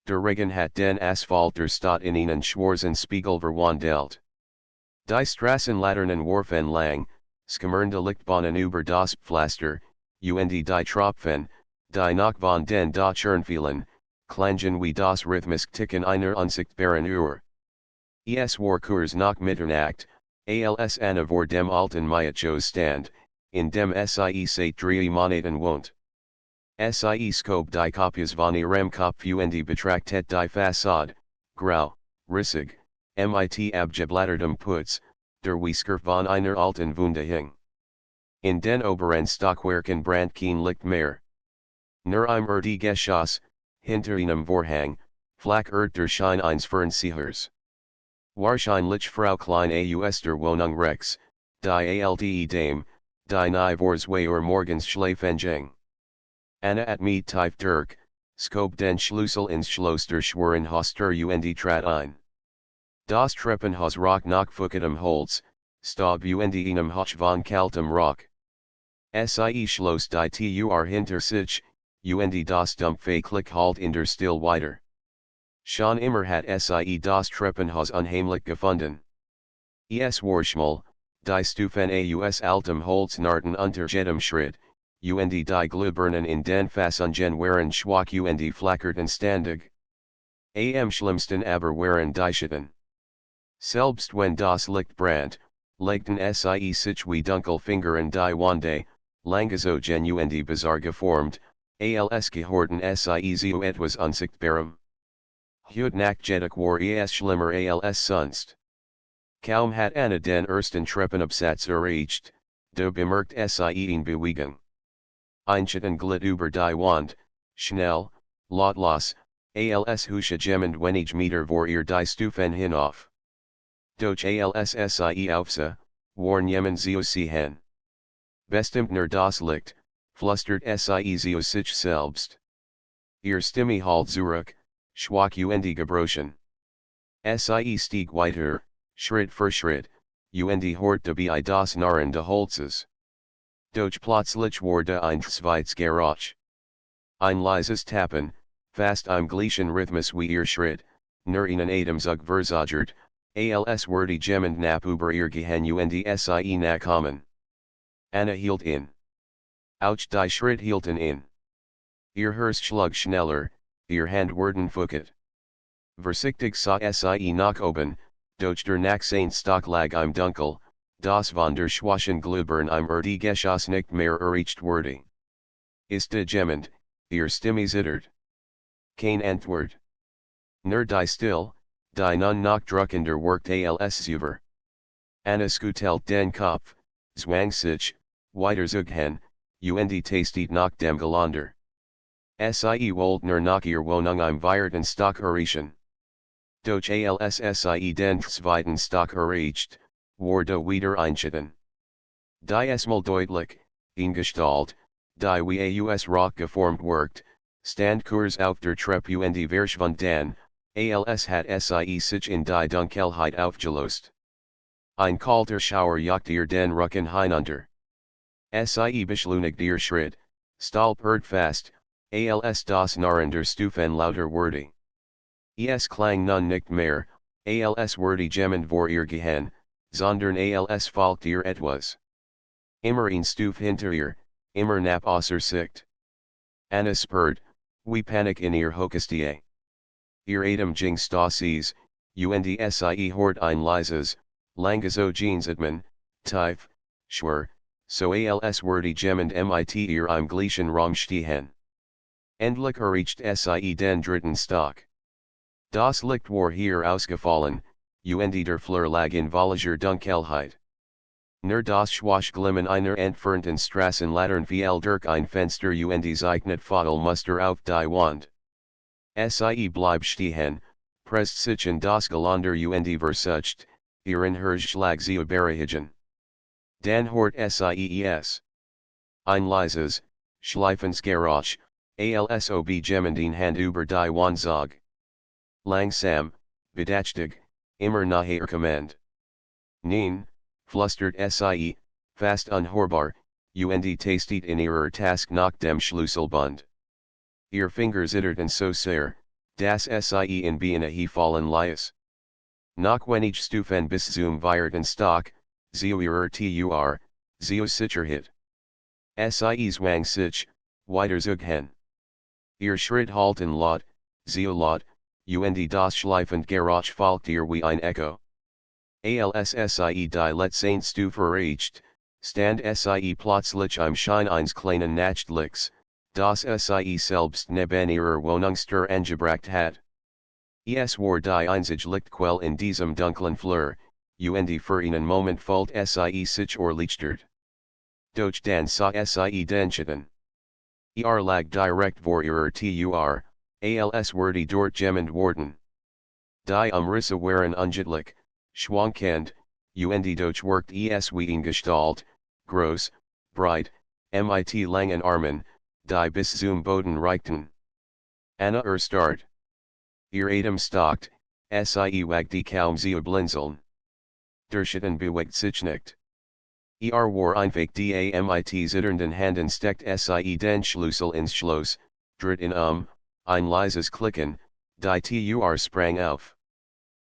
Der Regen hat den Asphalt der Stadt in einen schwarzen Spiegel verwandelt. Die Straßenlaternen warfen lang, skimmernde Lichtbahnen über das Pflaster, und die Tropfen, die noch von den Dachern fielen, klangen wie das rhythmisch Ticken einer unsichtbaren Uhr. Es war kurz nach Mitternacht, als Anna vor dem alten Mietschos stand, in dem Sie seit 3 Monaten wohnt. Sie skob die Copies von ihrem Kopf und betrachtet die Fassade, grau, rissig, mit abgeblattertem Putz, der Whisker von einer alten Wunde hing. In den oberen Stockwerken brand kein Licht mehr. Nur im Erdgeschoss, hinter einem Vorhang, flackert der Schein eines Fernseehers. Wahrscheinlich Frau Klein aus der Wohnung Rex, die alte Dame, die nie vor 2 Uhr morgens schlafen ging. Anna at mit tief Dirk, skob den Schlüssel ins Schloss der Schwerenhaus und trat ein. Das Treppenhaus roch nach feuchtem Holz, Staub und einem Hauch von kaltem Rauch. Sie schloss die Tür hinter sich, und das dumpfe Klick halt in der Stille weiter. Schon immer hat Sie das Treppenhaus unheimlich gefunden. Es war schmal, die Stufen aus altem Holz narrten unter jedem Schritt, und die Glühbirnen in den Fassungen waren schwach und flackerten ständig. Am schlimmsten aber waren die Schatten. Selbst wenn das Licht brannt, legten Sie sich wie Dunkelfingern die Wände, langgezogen und bizarr geformt, als gehorten Sie zu etwas Unsichtbarem. Heute Nacht war es schlimmer als sonst. Kaum hat Anna den ersten Treppenabsatz erreicht, da bemerkt Sie in Bewegung. Ein Schatten glitt über die Wand, schnell, lautlos, als husche jemand wenig Meter vor ihr die Stufen hinauf. Doch als Sie aufsah, war niemand zu sehen. Bestimmt nur das Licht, flüstert Sie zu sich selbst. Ihr Stimme halt zurück, schwach und gebrochen. Sie stieg weiter, Schritt für Schritt, und horchte bei das narrende Holzes. Doch plötzlich wurde ein zweites Geräusch. Ein leises Tappen, fast im gleichen Rhythmus wie ihr Schritt, nur einen Atemzug verzögert, als wurde jemand knapp über ihr gehen und Sie nachkommen. Anna hielt in. Auch die Schritt hielten in. Ihr Herz schlug schneller, ihr Hand wurden feucht. Vorsichtig sah Sie nach oben, doch der Nachsein Stock lag im Dunkel, das von der schwachen Glühbirne im Erdgeschoss nicht mehr erreicht wurde. Ist da jemand, ihr Stimme zittert. Kein Antwort. Nur die Still, die nun noch druckender wirkt als über. Anna skutelt den Kopf, zwang sich, weiter zu gehen, und tastet nach dem Geländer. Sie wollte nur nach ihr Wohnung im vierten Stock erreichen. Doch als Sie den zweiten Stock erreicht, war da wieder ein Schatten. Die Esmal deutlich, in Gestalt, die wie aus Rock geformt wirkt, stand kurz auf der Treppe und verschwunden, als hat Sie sich in die Dunkelheit aufgelöst. Ein kalter Schauer jagt ihr den Rücken hinunter. Sie beschleunigt ihr Schritt, stolpert fast, als das narrender Stufen lauter wurde. Es klang nun nicht mehr, als wurde jemand vor ihr gehen, sondern als folgt ihr etwas. Immer ein Stuf hinter ihr, immer knapp außer Sicht. Anna spürt, wie Panik in ihr Hochestie. Ihr Atem ging stas, und Sie hort ein leises, langgezogenes Atmen, tief, schwer, so als wurde jemand mit ihr im gleichen Raum stehen. Endlich erreicht Sie den dritten Stock. Das Licht war hier ausgefallen, und der Flur lag in völliger Dunkelheit. Nur das schwache Glimmen einer entfernten Straßenlaterne fiel durch ein Fenster und zeichnet Fadelmuster auf die Wand. Sie bleibt stehen, presst sich in das Geländer und versucht, ihren Herzschlag zu beruhigen. Dann hort Sie ein leises, schleifendes Geräusch, als ob jemand in Hand über die Wand zog. Langsam, bedächtig, immer nachher kommend. Nein, flüstert Sie, fast unhörbar, und tastet in ihrer Task nach dem Schlüsselbund. Ihr Finger zitterten so sehr, Das Sie in Biene he fallen lies. Noch wenn ich stufen bis zum vierten Stock, zio tur, zio sicher hit. Sie zwang sich, weiter zug hen. Ihr Schritt halten laut, zio laut, und das schleifend Geräusch folgt ihr wie ein Echo. Als Sie die letzten Stufe erreicht, stand Sie plötzlich im Schein eines kleinen Nachtlichts, das Sie selbst neben ihrer Wohnungstür angebracht hat. Es war die einzige Lichtquelle in diesem dunklen Flur, und für einen Moment fällt Sie sich erleichtert. Doch dann sah Sie den Schatten. Lag direkt vor ihrer Tür, als wurde dort jemand worden. Die Umrisse waren unsichtlich, schwankend, und doch wirkt es wie eine Gestalt, groß, breit, mit langen Armen, die bis zum Boden reichten. Anna erstarrt. Ihr Atem stockt, Sie wagte kaum zu blinzeln. Der Schatten bewegt sich nicht. War einfach damit zitternden Handen steckt Sie den Schlüssel ins Schloss, dreht ihn ein leises Klicken, die Tür sprang auf.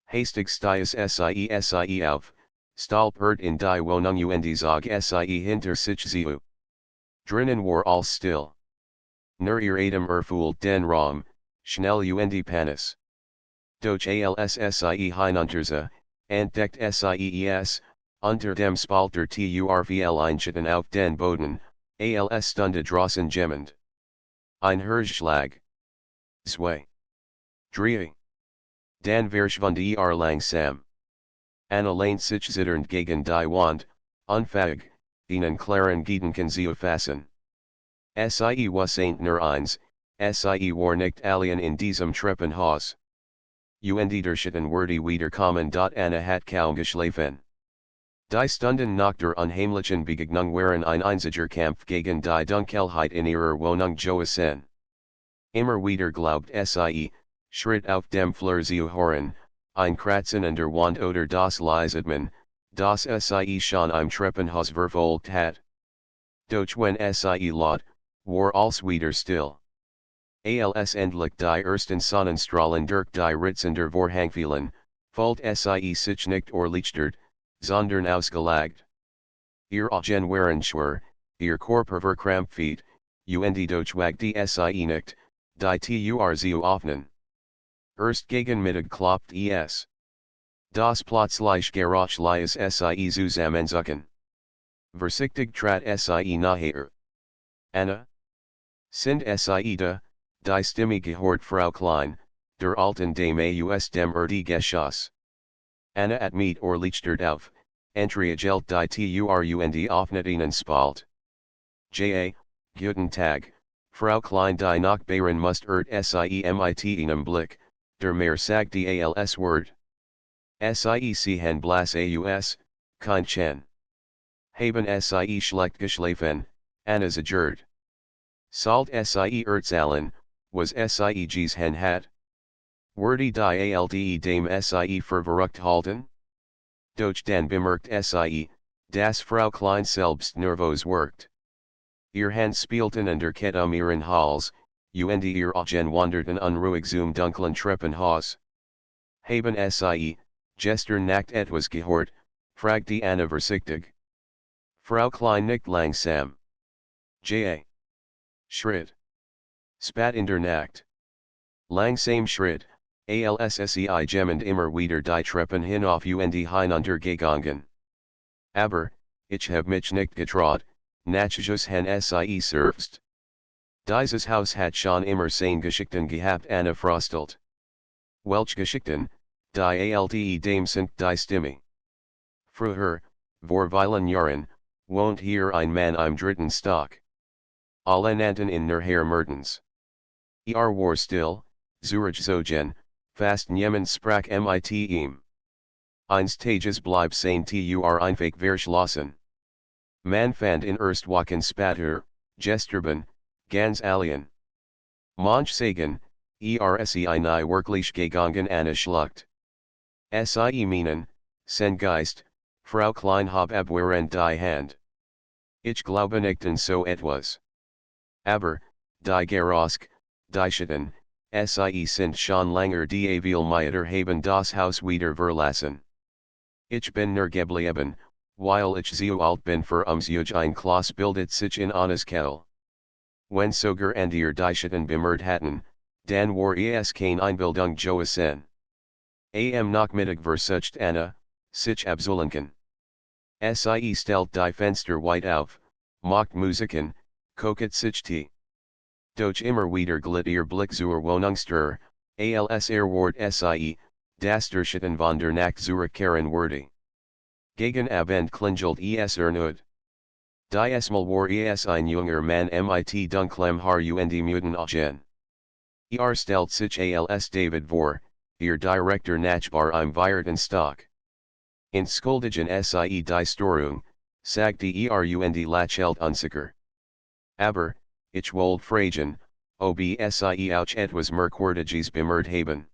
Hastig stieg Sie auf, stolpert in die Wohnung und zog Sie hinter sich zu. Drinnen war alles still. Nur ihr Atem erfüllt den Raum, schnell und panis. Doch als Sie hinunterse, entdeckt Sie unter dem Spalter Tur viel Einschatten auf den Boden, als Stunde draußen jemand. Ein Herzschlag. 2. 3. Dan verschwand langsam. Anna lehnt sich zitternd gegen die Wand, unfähig, einen klaren Gedanken zu fassen. Sie was nur eins, Sie war nicht allein in diesem Treppenhaus. Und der Schatten wurde wiederkommen. Anna hat kaum geschlafen. Die Stunden nach der unheimlichen Begegnung waren ein einziger Kampf gegen die Dunkelheit in ihrer Wohnung gewesen. Immer wieder glaubt Sie, Schritt auf dem Flur zu hören, ein Kratzen an der Wand oder das Leisatmen, das Sie schon im Treppenhaus verfolgt hat. Doch wenn Sie laut, war alles wieder still. Als endlich die ersten Sonnenstrahlen durch die Ritzen der Vorhang fielen, fällt Sie sich nicht erleichtert, sondern ausgelagt. Ihr Augen waren schwer, ihr Körper verkrampft, und doch wagte Sie nicht, die Tür zu öffnen. Erst gegen Mittag klopft es. Das plötzliche Geräusch ließ Sie zusammenzucken. Vorsichtig trat Sie nahe. Anna? Sind Sie da? Die Stimme gehört Frau Klein, der alten Dame aus dem Erdgeschoss. Anna mit erleichtert auf, entreagelt die Tür und öffnet ihnen Spalt. Guten Tag, Frau Klein die Nachbarin must Sie mit einem Blick, der mehr sagte als Wort. Sie sehen blass aus, kein Chen. Haben Sie schlecht geschlafen, Anna zagert. Salt Sie erzählen, was Sie gesehen hat? Wurde die alte Dame Sie verrückt halten? Doch dann bemerkt Sie, dass Frau Klein selbst nervös wirkt. Ihr Hand spielten under ihren Hals, und ihr Augen wanderten unruhig zum dunklen Treppenhaus. Haben Sie, gestern Nacht etwas gehört, fragte Anna vorsichtig. Frau Klein nickt langsam. Schritt. Spat in der Nacht. Langsam Schritt, als Sie jemand immer wieder die Treppen hinauf und hinunter gegangen. Aber, ich hab mich nicht getraut, nachjus hen Sie selbst. Dieses Haus hat schon immer seine Geschichten gehabt. Anna frostelt. Welch Geschichten, die alte Dame sind die Stimme. Früher, vor vielen Jahren, wohnt hier ein Mann im dritten Stock. Alle nannten in der Herr Mertens. War still, zurückgezogen, fast niemand sprach mit ihm. Eines Tages blieb sein Tur einfach verschlossen. Man fand in Erstwochen später, Gesterben, ganz allein. Manch sagen, Sie nie wirklich gegangen Anna schluckt. Sie meinen, sein Geist, Frau Klein hab abwehrend die Hand. Ich glaube nicht an so etwas. Aber, die Geräusch, die Schatten, Sie sind schon langer die Avil Mieter haben das Haus wieder verlassen. Ich bin nur geblieben, weil ich so alt bin für Umzug ein Klaus bildet sich in eines Kehl. Wenn sogar an die Schatten bemerkt hatten, dann war es keine Einbildung gewesen. Am Nachmittag versucht Anna, sich abzulenken. Sie stellt die Fenster weit auf, macht Musiken, kocht sich Tee. Doch immer wieder glitt ihr Blick zur Wohnungstür, als Wort Sie, das der Schatten von der Nacht zurückkehren würde. Gegen Abend klingelt es erneut. Diesmal war es ein junger Mann mit dunklem Haar und muten Augen. Stellt sich als David vor, ihr Direktor Nachbar im vierten Stock. Entschuldigen Sie die Störung, sagte und lächelt unsicher. Aber, ich wollte fragen, ob Sie auch etwas Merkwürdiges bemerkt haben.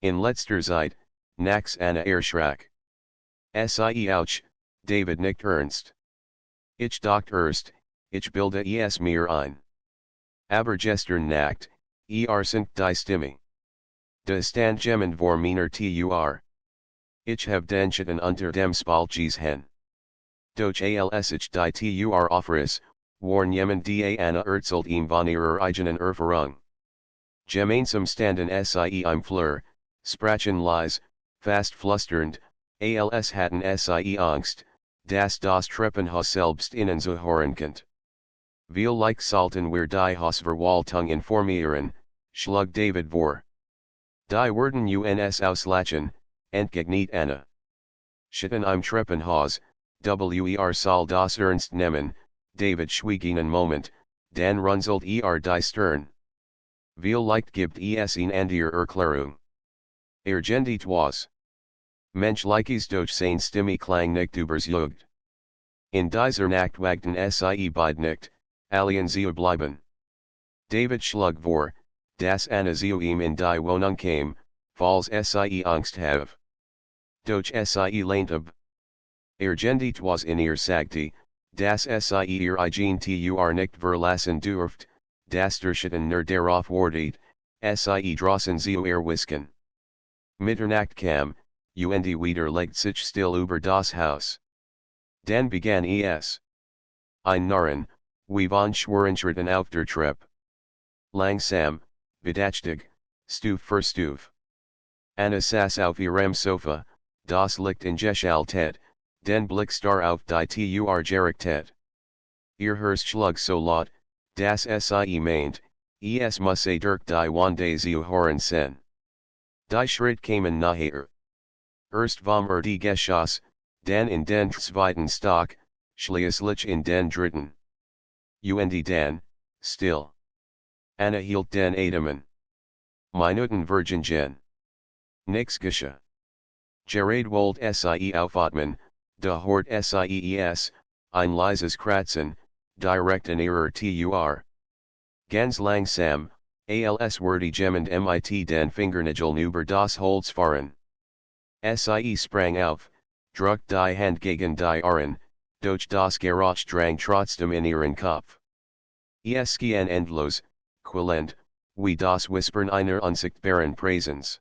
In letzter Zeit, nachts Anna erschrak. Sie auch, David nickt ernst. Ich dachte erst, ich bilde es mir ein. Aber gestern Nacht, sind die Stimme. De stand jemand vor meiner Tur. Ich hab den Schatten unter dem Spalt gesehen. Doch als ich die Tur aufriss, war jemand die Anna erzählt ihm von ihrer eigenen Erfahrung. Gemeinsam standen Sie im Flur, sprachen leise, fast flüsternd, als hatten Sie Angst, dass das Treppenhaus selbst ihnen zuhören könnte. Vielleicht sollten wir die Hausverwaltung informieren, schlug David vor. Die werden uns auslachen, entgegnet Anna. Schatten im Treppenhaus, soll das ernst nehmen, David schwieg einen Moment, dann runzelt die Stirn. Vielleicht gibt es eine andere Erklärung. Gendet was. Menschliches durch sein Stimme klang nicht überzeugt. In dieser Nacht wagten Sie beide nicht, allein zu bleiben. David schlug vor, dass Anna zu ihm in die Wohnung kam, falls Sie Angst have. Doch Sie lehnte ab. Gendet was in ihr sagte, dass Sie ihr eigen Tur nicht verlassen dürft, dass der Schatten nur darauf wartet, Sie draußen zu erwischen. Mitternacht kam, und wieder legt sich still über das Haus. Dann begann es. Ein Narren, wie von Schwerenschritten auf der Treppe. Langsam, bedächtig, Stuf für Stuf. Anna saß auf ihrem Sofa, das Licht eingeschaltet, den Blick starr auf die Tur gerichtet. Ihr Herz schlug so laut, dass Sie meint, es müsse durch die Wände zu hören sein. Die Schritt kamen nachher. Erst vom Geschoss, dann in den zweiten Stock, schließlich in den dritten. Und dann, still. Anna hielt den Atemen. Minuten vergingen. Nix geschah. Gerade wollt Sie aufatmen, da hort SIES, ein leises Kratzen, direkt in ihrer Tur. Ganz langsam, als wurde jemand mit den Fingernägeln über das Holz fahren. Sie sprang auf, drückt die Hand gegen die Ohren, doch das Geräusch drang trotzdem in ihren Kopf. Es ging endlos, quälend, wie das Whispern einer unsichtbaren Präsenz.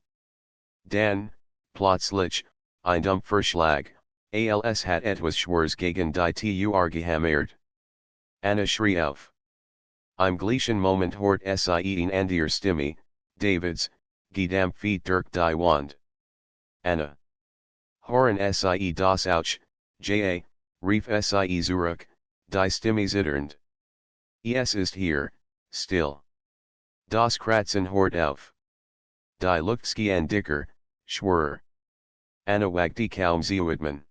Dann, plötzlich, ein dumpfer Schlag, als hat etwas Schweres gegen die Tur gehammert. Anna schrie auf. Im gleichen Moment hort Sie in andere Stimme, Davids, gedampft durch die Wand. Anna. Hören Sie das auch, rief Sie zurück, die Stimme zitternd. Es ist hier, still. Das Kratzen hort auf. Die Luft gehen dicker, schwerer. Anna wagte kaum zu atmen.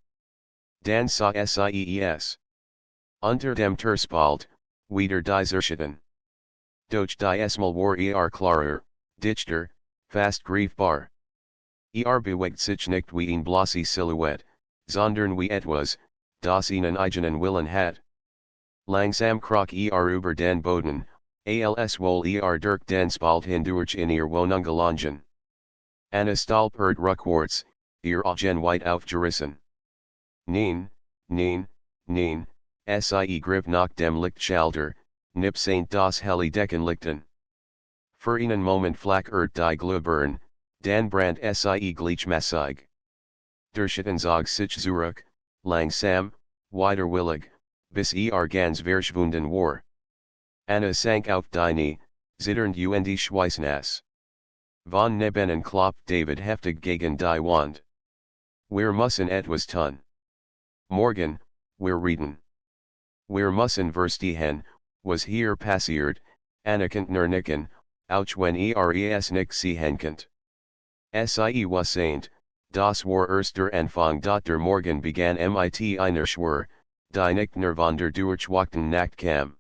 Dann sah Sie. Unter dem Terspalt, wieder die Schatten. Doch diesmal war klarer, dichter, fast greifbar. Bewegt sich nicht wie ein bloße Silhouette, sondern wie etwas, das einen eigenen Willen hat. Langsam kroch über den Boden, als wohl durch den Spalt hindurch in ihr Wohnung gelangen. Anna stolpert rückwärts, ihr Augen weit aufgerissen. Nein, nein, Sie griff nach dem Lichtschalter, nip St. das helle Deckenlichten. Für einen Moment flak die Glühbirne, dan brand sie gleichmäßig. Der Schattenzog sich zurück, langsam, widerwillig, bis ganz verschwunden war. Anna sank auf die Knie, zitternd und schweißnass. Von nebenan klopft David heftig gegen die Wand. Wir müssen etwas tun. Morgen, wir reden. Wir müssen verstehen, was hier passiert, Anna könnt nur nicken, auch wenn es nicht sehen könnt. Sie was saint, das war erster Anfang der Morgen begann mit einer Schwur, die nicht nur von der durchwachten Nacht kam.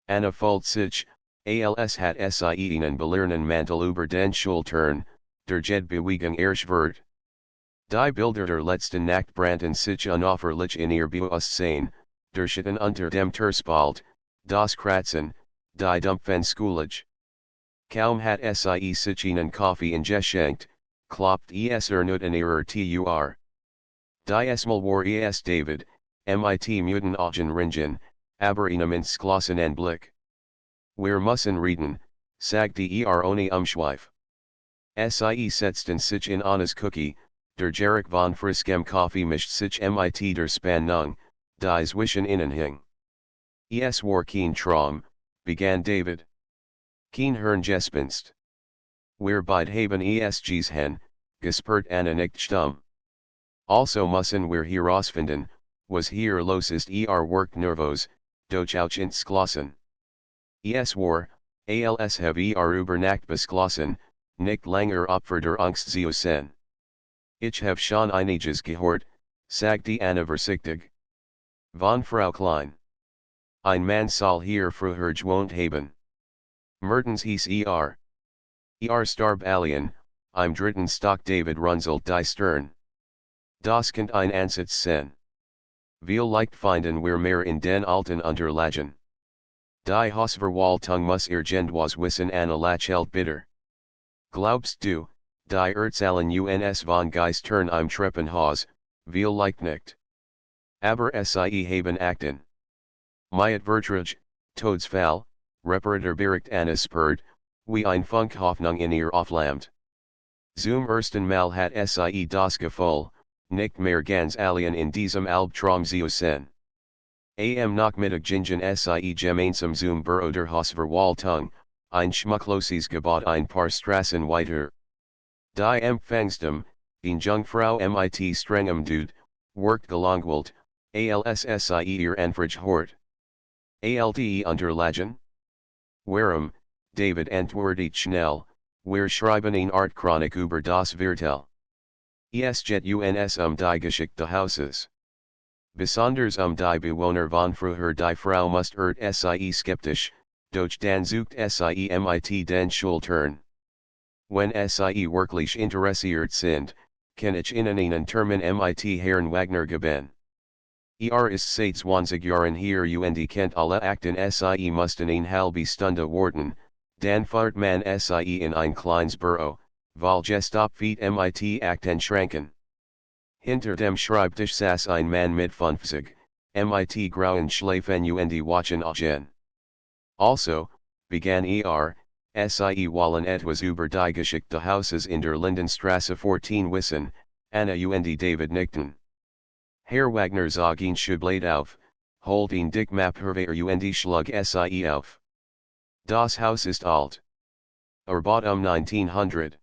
Anna fühlt sich, als hat sie einen belernen Mantel über den Schultern, der Bewegung erschwert. Die Bilder der letzten Nacht brannten sich unauffällig in ihr Bewusstsein, der Schatten unter dem Terspalt, das Kratzen, die Dumpfen Skulage. Kaum hat sie sich einen Kaffee ingeschenkt, klopft es erneut an ihrer Tür. Diesmal war es David, mit muten Augen ringen, aber einem entschlossenen Blick. Wir müssen reden, sagte ohne Umschweif. Sie setzten sich in Anna's Cookie, der Geruch von frischem Kaffee mischt sich mit der Spannung, die zwischen ihnen hing. Es war kein Traum, begann David. Kein Hirngespinst. Wir beide haben es gesehen, gespürt Anna nicht stumm. Also müssen wir herausfinden, was hier los ist wirkt nervös, doch auch entschlossen. Es war, als have über Nacht beschlossen, nicht länger Opfer der Angst zu sein. Ich habe schon einiges gehört, sagte Anna vorsichtig. Von Frau Klein. Ein Mann soll hier früher gewohnt haben. Mertens hieß starb alien, im dritten Stock David runzelt die Stirn. Das kennt ein Ansatz sein. Vielleicht finden wir mehr in den alten Unterlagen. Die Hausverwaltung muss irgendwas wissen, Anna lächelt bitter. Glaubst du, die Erzählen uns von Geistern im Treppenhaus, vielleicht nicht. Aber sie haben Akten. Myat Vertrag, Todesfall, Reparator Bericht Anna spurt, wie ein Funk Hoffnung in ihr Auflammt. Zum ersten Mal hat sie das Gefühl, nicht mehr ganz alien in diesem Albtraum zu sein. Am Nachmittag gingen sie gemeinsam zum Büro der Hausverwaltung, ein schmuckloses Gebäude ein paar Straßen weiter. Die Empfangsdame, eine Jungfrau mit strengem Dude, worked gelangweilt, als sie ihr Anfrage hort. Unterlagen? Warum, David antwortet schnell, wir schreiben eine Art Chronik über das Viertel. Es geht uns die Geschichte des Hauses. Besonders die Bewohner von früher die Frau muss sie skeptisch, doch dann sucht sie mit den Schultern. Wenn sie wirklich interessiert sind, kann ich ihnen einen Termin mit Herrn Wagner geben. Ist seit 20 Jahren hier und kennt alle Akten, sie mussten eine halbe Stunde warten, dann fahrt man sie in ein kleines Büro, weil gestoppt mit Akten schranken. Hinter dem Schreibtisch saß ein Mann mit 50, mit grauen Schläfen und watchen Augen. Also, begann sie wollen etwas über die Geschichte des Hauses in der Lindenstraße 14 wissen, Anna und David nickten. Herr Wagner zog ein Schublatt auf, holt ein dick Mapperwehr und schlug sie auf. Das Haus ist alt. Erbaut 1900.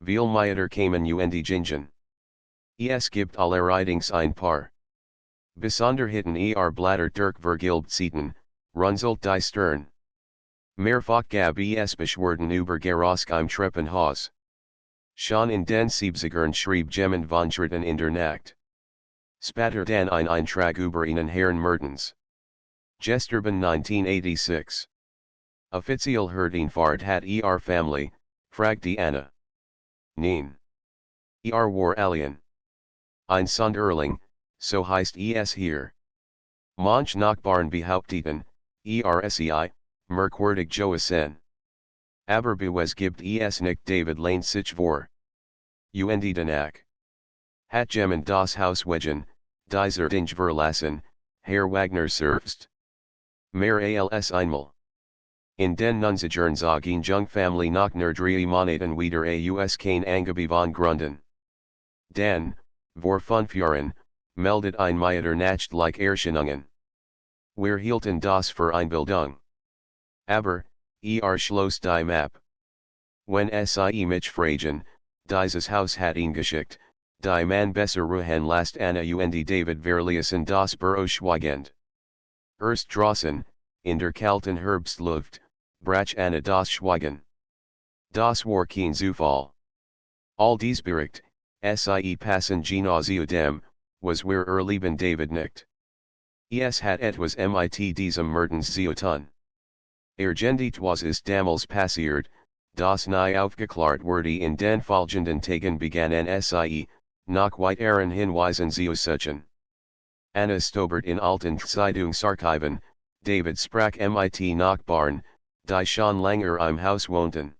Viel Mieter kamen und gingen. Es gibt allerdings ein paar. Besonderheiten Blätter durch vergilbt Seiten, runzelt die Stirn. Mehrfach gab es Beschwerden über Geruch im Treppenhaus. Schon in den 70ern schrieb jemand von Schritten in der Nacht. Später dann ein Eintrag über einen Herrn Mertens. Gesterben 1986. Offiziell Herdenfahrt hat Family, fragte Anna. Nein. War alien. Ein Sonderling, so heißt es hier. Manch Nachbarn behaupteten, sei, merkwürdig Joasen. Aber bewes gibt es nicht David lehnt sich vor. Und danach. Hat jemand das Haus wegen, dieser Dinge verlassen, Herr Wagner selbst. Mehr als einmal. In den Nunzigern Zogin Jung Family nach Nerdrie Monaten wieder aus kein Angebi Grunden. Dan, vor 5 Jahren, meldet ein Mieter Nacht like Erscheinungen. Wir hielten das für Einbildung. Aber, Schloss die Map. Wenn sie mich fragen, dieses Haus hat ihn geschickt, die man besser ruhen last Anna und David verließen das Büro schweigend. Erst draußen, in der kalten Herbstluft, brach Anna das Schweigen. Das war kein Zufall. All dies bericht, sie passen genau dem, was wir erleben David nickt. Es hat etwas mit diesem Mertens zu tun. Gendiet was ist damals passiert, das nie aufgeklärt wurde in den folgenden Tagen begann sie, nach weiteren Hinweisen zu suchen. Anna stobert in alten Zeitungsarchiven, David sprach mit Nachbarn, die schon länger im Haus wohnten.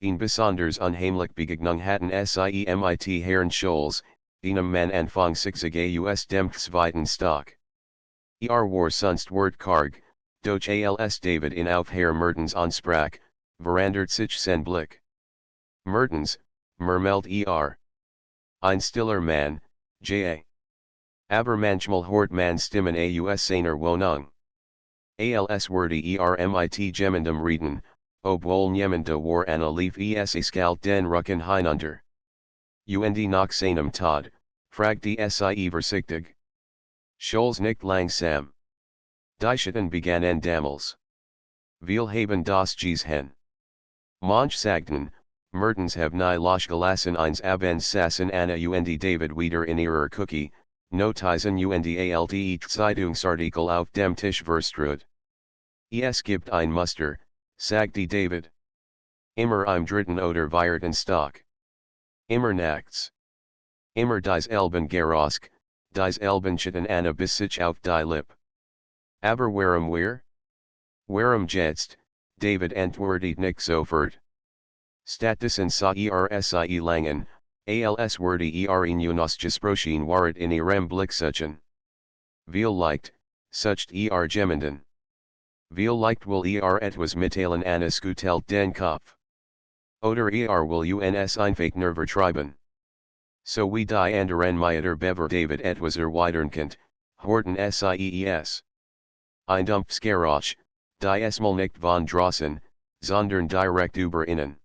Ein besonders unheimlich Begegnung hatten sie mit Herrn Scholz, einem Mann Anfang 60 aus dem zweiten Stock. War sonst wort karg, doch als David in auf Herr Mertens ansprach, verandert sich sein Blick. Mertens, meldet ein stiller Mann, ja. Aber manchmal hort man Stimmen aus seiner Wohnung. Als wurde mit jemandem reden, obwohl niemand da war Anna lief es kalt den Rücken hinunter. Und nach seinem Tod, fragte sie vorsichtig. Scholz nicht langsam. Die Schatten begannen damals. Wir haben das gesehen. Manch sagten, Mertens have nie losgelassen eins abends sassen Anna und David wieder in ihrer Cookie, Notizen und alte Zeitungsartikel auf dem Tisch verstrut. Es gibt ein Muster, sagte David. Immer im dritten oder vierten Stock. Immer nachts. Immer dies Elben Gerosk, dies Elben Schatten Anna bis sich auf die Lippe. Aber warum wir? Warum jetzt, David antwortet nicht sofort. Stattdessen sah sie langen, als wurde in uns gesprochen waret in ihrem Blick suchen. Viel leicht, sucht jemanden. Viel leicht will etwas mitteilen Anna schüttelt den Kopf. Oder will uns einfach nur vertreiben. So wie die anderen Mieter bever David etwas erweitern horten sees. Ein Dumpfsgeräusch, die Esmal nicht von draußen, sondern direkt über innen.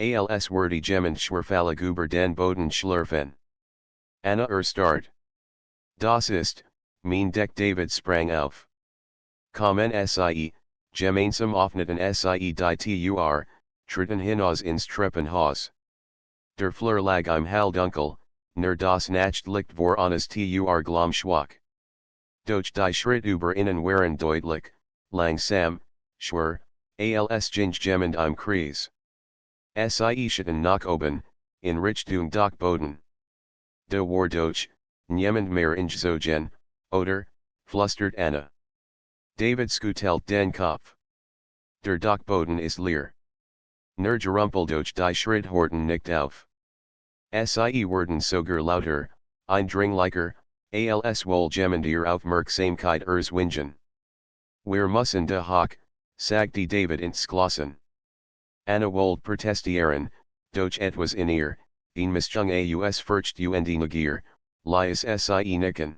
Als wurde jemand schwerfällig über den Boden schlürfen. Anna Start. Das ist, mein Deck David sprang auf. Kommen sie, gemeinsam öffneten sie die Tür, tritten hinaus ins Treppenhaus. Der Flur lag im Hall dunkel, nur das Nachtlicht vor eines Tür glom schwach. Doch die Schritt über innen waren deutlich, langsam, schwer, als ging jemand im Kreis. Sie schatten nach oben, in Richtung Dachboden. Da war doch, niemand mehr ingezogen, oder, flüstert Anna. David schüttelt den Kopf. Der Dachboden ist leer. Nur gerumpelt durch die Schritt horten nicht auf. Sie wurden sogar lauter, eindringlicher, als wohl jemand ihr Aufmerksamkeit erzwingen. Wir müssen da hoch, sagte David ins Glossen. Anna wollte protestieren, doch etwas in ihr, ein Mischung aus Furcht und Neugier, lies sie nicken.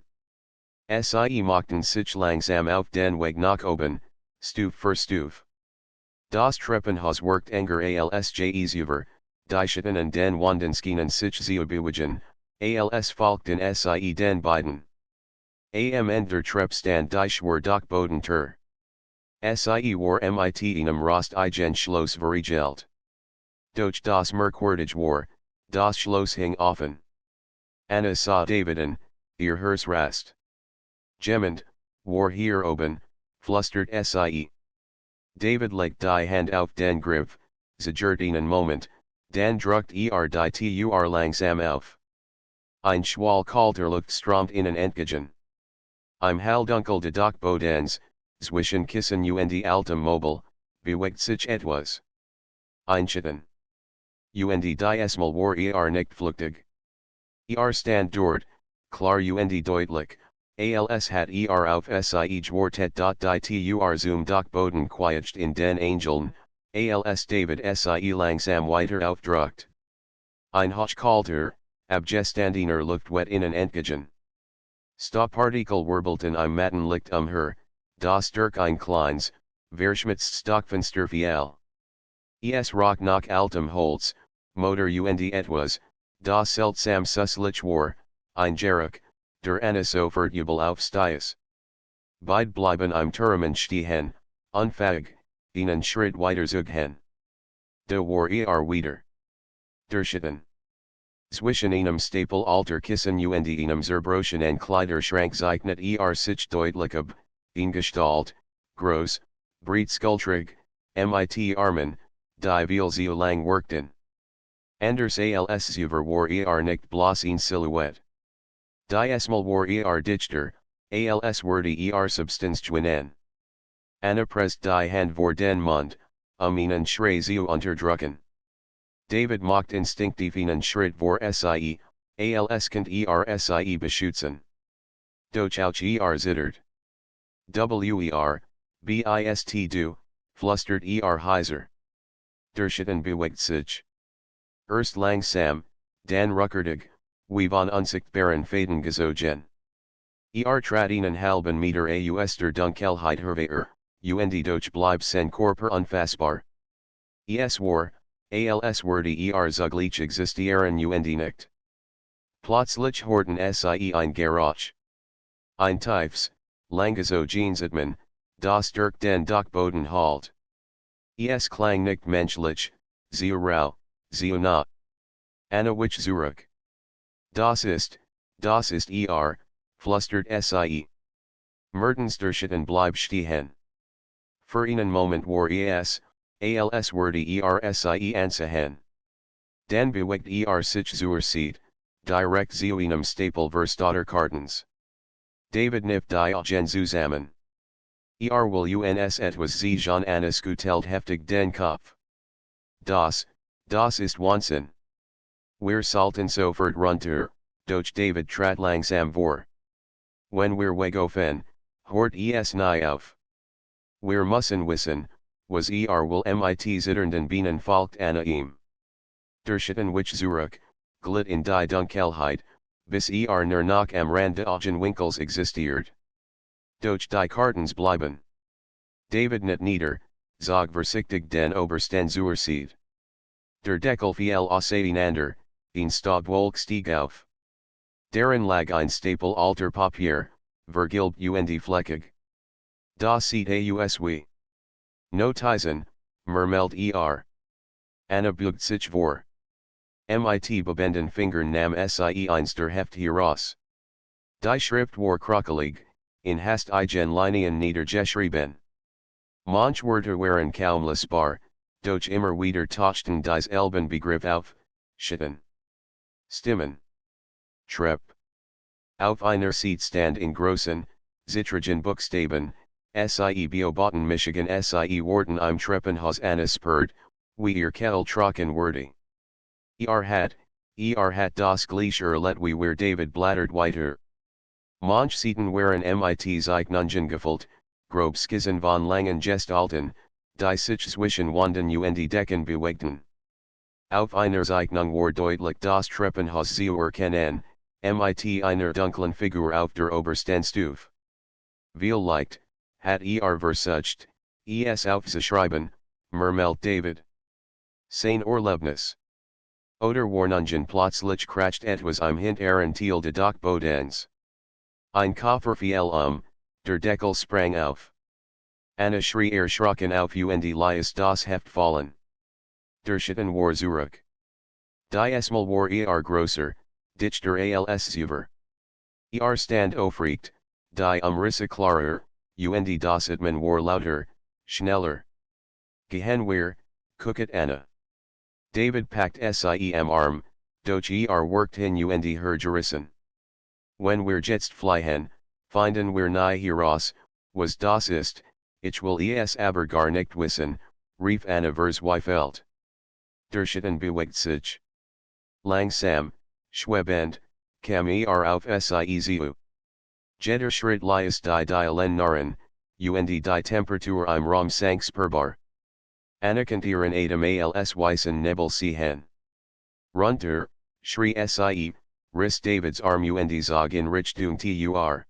Sie machten sich langsam auf den Weg nach oben, Stufe für Stufe. Das Treppenhaus worked enger als über, die Schatten und den Wanden schienen sich zu bewegen, als folgten sie den beiden. Am Ende der Treppe stand die schwere Dachbodentür. Sie war mit einem Rost igen Schloss verriegelt. Doch das merkwürdig war, das Schloss hing offen. Anna sah David an, ihr Herz rast. Jemand, war hier oben, flüstert sie. David legt die Hand auf den Griff, zagert einen Moment, dann drückt die Tür langsam auf. Ein Schwall kalter Luft strömt ihnen entgegen. Im Hall dunkel de Dachbodens, zwischen Kissen und altem Mobil, bewegt sich etwas. Ein Schatten. Und die Esmal war nicht flüchtig. Stand dort, klar und deutlich, als hat auf sie gewartet. Die tur zum Boden quietscht in den Angeln, als David sie langsam weiter aufdruckt. Ein Hochkalter, abgestandiner Luftwetten entgegen. Stoppartikel wirbelten im Mattenlicht her, das durch ein kleines, Verschmutzstockfenster fiel. Es roch nach altem Holz, Motor und etwas, das seltsam süßlich war, ein Geruch, der eine sofort Jubel aufstieß. Beid bleiben im Turmen stehen, unfähig, einen Schritt weiter zu gehen. Da war wieder. Der Schatten. Zwischen einem Stapel alter Kissen und einem zerbrochenen Kleiderschrank zeichnet sich deutlich ab, in Gestalt, groß, breit skulptrig, mit Armen, die viel zu lang workten. Anders als zuvor war nicht bloß eine Silhouette. Die Esmal war dichter, als wurde Substanz gewinnen. Anna presst die Hand vor den Mund, einen Schrei zu unterdrücken. David macht instinktiv einen Schritt vor sie, als könnt sie beschützen. Doch auch zittert. Bist du, flüstert heiser. Der Schatten bewegt sich. Erst langsam, dann ruckartig, wie von unsichtbaren Faden gezogen. Trat einen halben Meter aus der Dunkelheit hervor, und doch bleibt sein Körper unfassbar. Es war, als würde zugleich existieren und nicht. Plötzlich horten sie ein Geräusch. Ein tiefes, langgezogenes Atmen, das durch den Boden hallt. Es klang nicht menschlich, zu rau, zu nah. Anna wich zurück. Das ist, flüstert sie. Mertens der Schatten bleibt stehen. Für einen Moment war als würde sie ansehen. Dann bewegt sich zur Seite, direkt zu einem Stapel Verstotterkartons. David nimmt die Augen zusammen. Will uns etwas sehen Anna schüttelt heftig den Kopf. Das ist Wahnsinn. Wir sollten sofort runter, doch David trat langsam vor. Wenn wir wegaufen, hort es nie auf. Wir müssen wissen, was will mit zitternden Beinen folgt Anna ihm. Der Schatten wich zurück, glitt in die Dunkelheit, bis nur noch am Rand des Augenwinkels existiert. Doch die Kartons bleiben. David nicht nieder, zog vorsichtig den obersten zur Seite. Der Deckel fiel auseinander, ein Staubwolk stieg auf. Darin lag ein Stapel alter Papier, vergilbt und fleckig. Das sieht aus wie Notizen, murmelt Anna beugt sich vor. Mit bebenden Fingern nahm sie eins der Heft heraus. Die Schrift war krockelig, in hast eigen Linien niedergeschrieben. Manche Wörter waren kaum lesbar, doch immer wieder tauchten die Elben Begriff auf, Schatten. Stimmen. Trepp. Auf einer Seite stand in großen, zittrigen Buchstaben, sie beobachten Michigan sie Warten im Treppenhaus angesperrt, wie Kettel trocken wurde. Hat das gleiche Let wie wir David blattert weiter. Manche Seiten waren mit Zeichnungen gefüllt, grob Skizzen von langen Gestalten, die sich zwischen Wanden und Decken bewegten. Auf einer Zeichnung war deutlich das Treppenhaus zu erkennen, mit einer dunklen Figur auf der obersten Stufe. Viel Licht, hat versucht, es aufzuschreiben, murmelt David. Sein Erlebnis. Oder Warnungen plötzlich kracht etwas im hinteren Teil des Dachbodens. Ein Koffer fiel der Deckel sprang auf. Anna schrie erschrocken auf und ließ das Heft fallen. Der Schatten war zurück. Die Esmal war größer, dichter als zuvor. Stand aufrecht, die Umrisse klarer, und das Atmen war lauter, schneller. Gehen wir, gucket Anna. David packt sie am Arm, doch worked hin und her gerissen. Wenn wir jetzt fliehen, finden wir nie heraus, was das ist, ich will es aber gar nicht wissen, rief Anna verzweifelt. Der Schatten bewegt sich. Langsam, schwebend, kam auf sie zu. Jeder Schritt liest die Dialen Naren, und die Temperatur im Raum sank spürbar. Anerkantieren Adam als Weissen Nebel sehen. Runter, schrie Sie, riss Davids Arm und zog in Richtung Tur.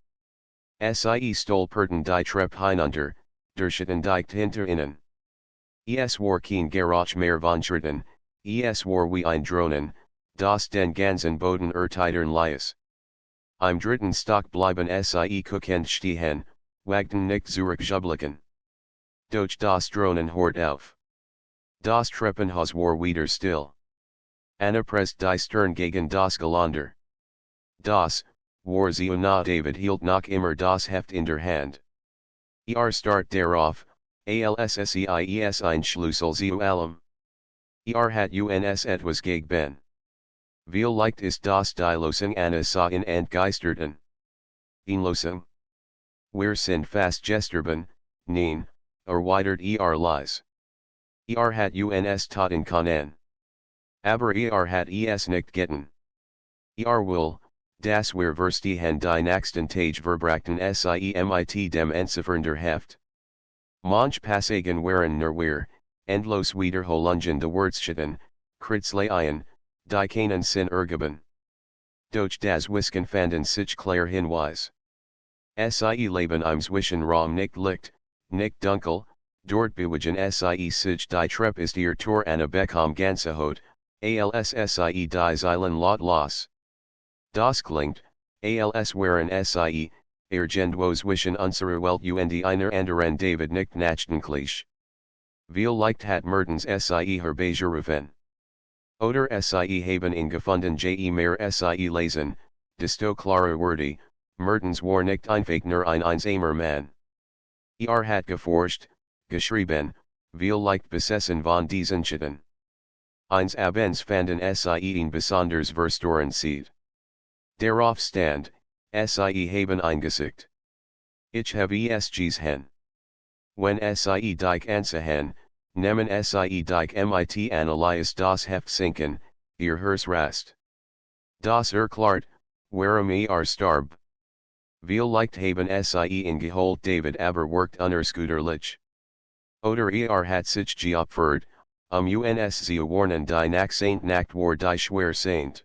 Sie stolperten die Treppe hinunter, durchschritten dicht hinter ihnen. Es war kein Geräusch mehr von Schritten, es war wie ein Drohnen, das den ganzen Boden erteilen ließ. Im dritten Stock bleiben Sie guckend stehen, wagten nicht zurückzublicken. Doch das Drohnen hört auf. Das Treppenhaus war wieder still. Anna presst die Stirn gegen das Geländer. Das, war sie und David hielt noch immer das Heft in der Hand. Start darauf, alsseis ein Schlüssel zu allem. Hat uns etwas gegen. Wie leicht ist das die Lösung Anna sah in entgeisterten. Lösung? Wir sind fast gestorben, nein, erweitert lies. Hat uns toten können. Aber hat es nicht getan. Will, das wir verstehen die nächsten Tage verbrachten mit dem Entziffern Heft. Manch Passagen waren wir, endlos wiederholungen de Wortschatten, Kritzleien, die keinen Sinn ergeben. Doch das Wisken fanden sich klar Hinweis. Sie leben im Zwischenraum nicht Licht, nicht dunkel, dort bewegen sich die Treppe ist ihr Tor Anna Beckham ganze Hot, sie die Zeilen lot los. Das klingt, als waren Sie, irgendwo zwischen unserer Welt und einer anderen David nicht nachdenklich. Wie leicht hat Mertens Sie herbeigerufen. Oder Sie haben ihn gefunden mehr Sie lesen, desto klarer wurde, Mertens war nicht einfach nur ein einsamer Mann. Hat geforscht, geschrieben, wie leicht besessen von diesen Schatten. Eins abends fanden Sie ihn besonders verstörend. Darauf stand, Sie haben eingesickt. Ich habe es gesehen. Wenn Sie dich ansehen, nehmen Sie dich mit analyse das Heft sinken, ihr Rast. Das erklärt, warum starb. Wie leicht haben Sie ihn geholt David aber worked unerschütterlich. Oder hat sich geopfert, uns zu warnen die Nacht war die schwer Saint.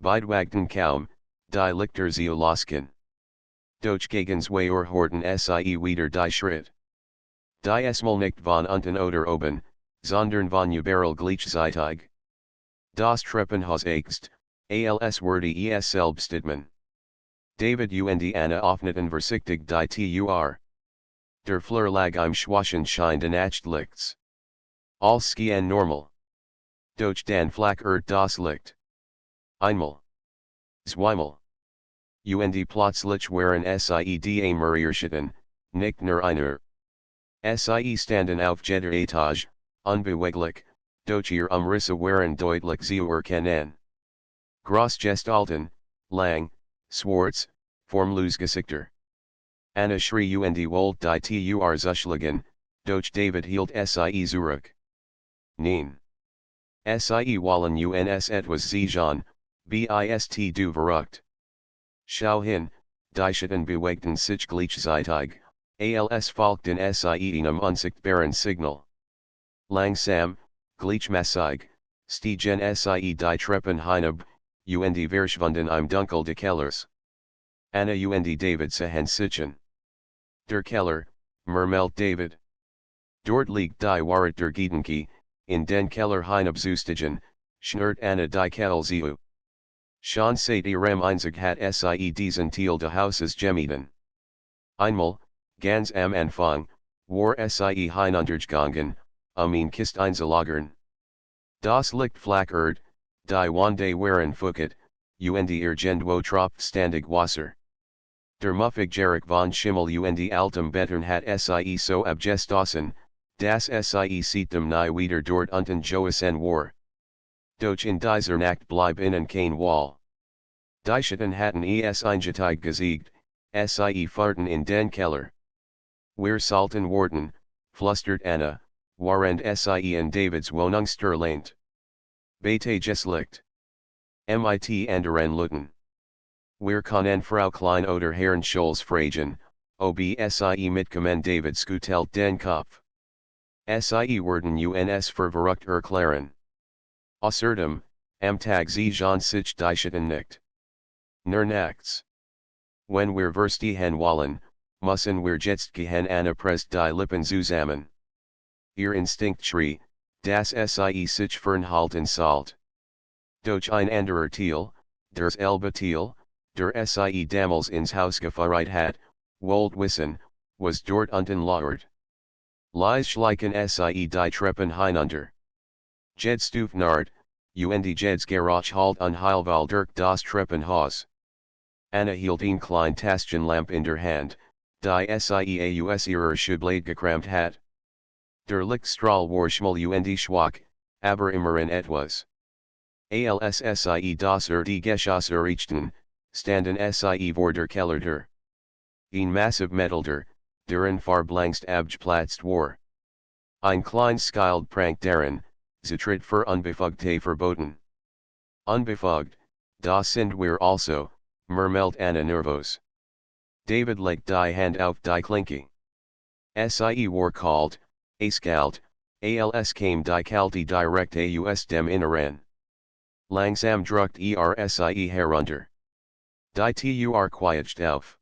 Beidwagten kaum, die Lichter zu losken. Doch gegen 2 horten Sie wieder die Schritt. Die Esmal nicht von unten oder oben, sondern von überall gleichzeitig. Das Treppenhaus ächzt, als würde es selbst atmen. David und Anna öffneten vorsichtig die Tur. Der Flur lag im Schwachen Schein des Nachtlichts. Alles schien normal. Doch dann flackert das Licht. Einmal. Zweimal. Und plötzlich waren Sie die Mehrerschitten, nicht nur einer. Sie standen auf jeder Etage, unbeweglich, doch ihr Umrisse waren deutlich zu erkennen. Großgestalten, lang, schwarz, formlos Gesichter. Anna schrie und wollte die Tur zuschlagen, doch David hielt Sie zurück. Nein. Sie wollen uns etwas sehen, bist du verrückt. Schau hin, die Schatten bewegten sich gleichzeitig, als folgten Sie einem unsichtbaren Signal. Langsam, gleichmäßig, stiegen Sie die Treppen hinab, und verschwunden im Dunkel des Kellers. Anna und David sahen sich. Der Keller, murmelt David. Dort liegt die Wahrheit der Gedanke, in den Keller hinabzustiegen, schnurrt Anna die Kettel zu. Schon seit ihrem Einzug hat Sie diesen Teil des Hauses gemieden. Einmal, ganz am Anfang, war Sie hinuntergegangen, ihn Kist einzulagern. Das Licht flackert, die Wände waren fucket, und irgendwo tropft ständig Wasser. Der muffig Geruch von Schimmel und altem Bettern hat Sie so abgestoßen, dass Sie seitdem nie wieder dort unten gewesen war. Doch in dieser Nacht blieb ihnen kein Wall. Die Schatten hatten es eingetig gesiegt, Sie fahrten in den Keller. Wir sollten warten, flüstert Anna, während Sie in Davids Wohnungstür lehnt. Betäges Licht. Mit anderen Leuten. Wir können Frau Klein oder Herrn Scholz fragen, ob sie mitkommen David skutelt den Kopf. Sie werden uns ververrückt erklären. Außerdem, am Tag sie Jean sich die Schatten nicht. Nur nachts. Wenn wir verstehen wollen, müssen wir jetzt gehen an Press die Lippen zusammen. Ihr Instinkt schrie, dass sie sich fernhalten sollt. Durch ein anderer Teil, der Elbe Teil, der sie damals ins Haus geführt hat, wollt wissen, was dort unten lauert. Lies schleichen sie die Treppen hinunter. Jed Stuf nard, und Jeds Garage halt unheilvoll durch das Treppenhaus. Anna hielt ein klein Taschenlampe in der Hand, die sie aus ihrer Schublade gekramt hat. Der Lichtstrahl war schmal und schwach, aber immerhin etwas. Als sie das die Geschoss erreichten, standen sie vor der Kellertür. Ein massiv Metaltür, deren Farblängst abgeplatzt war. Ein klein Schild prankt darin, Zutritt für Unbefugte verboten. Unbefugt, das sind wir also, murmelt Anna nervös. David legt die Hand auf die Klinke. Sie war kalt, eiskalt, als kam die Kalte direkt aus dem Inneren. Langsam druckt sie herunter. Die Tur quietscht auf.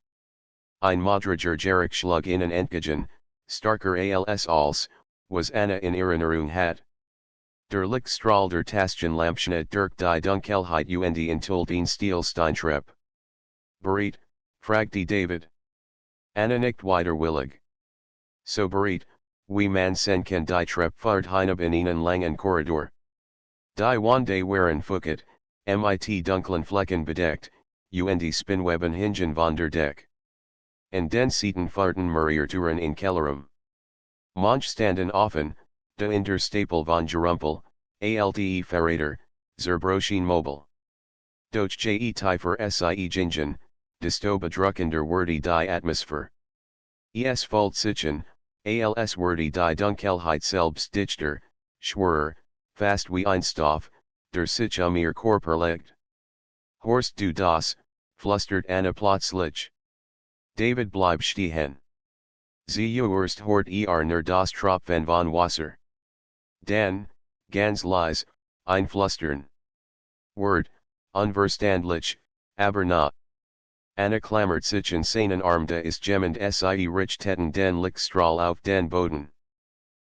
Ein modriger Geruchsschlag innen entgegen, starker als, was Anna in Erinnerung hat. Der Lichtstrahl der Taschenlampschnitt durch die Dunkelheit und enthüllt den Stielsteintrep. Bereit, fragte David. Anna nickt widerwillig. So bereit, wie man senken die Treppfahrt hinab in einen langen Korridor. Die Wände waren fucket, mit dunklen Flecken bedeckt, und Spinnweben hingen von der Deck. En den Seiten fahrten Mariertüren in Kellerum. Manch standen offen, de in der Stapel von Gerumpel, alte Verräter, Zerbrochen Mobile. Doch je tiefer sie gingen, desto bedrückender wurde die Atmosphäre. Es fühlt sich als wurde die Dunkelheit selbst dichter, schwerer, fast wie ein Stoff, der sich ihr Körper legt. Horst du das, flüstert Anna plötzlich. David bleibt stehen. Sie urst hort nur das Tropfen von Wasser. Dann, ganz leise, ein Flüstern. Word, unverständlich, aber nah. Anna klammert sich in seinen Arm ist gemmend sie Richteten den Lichtstrahl auf den Boden.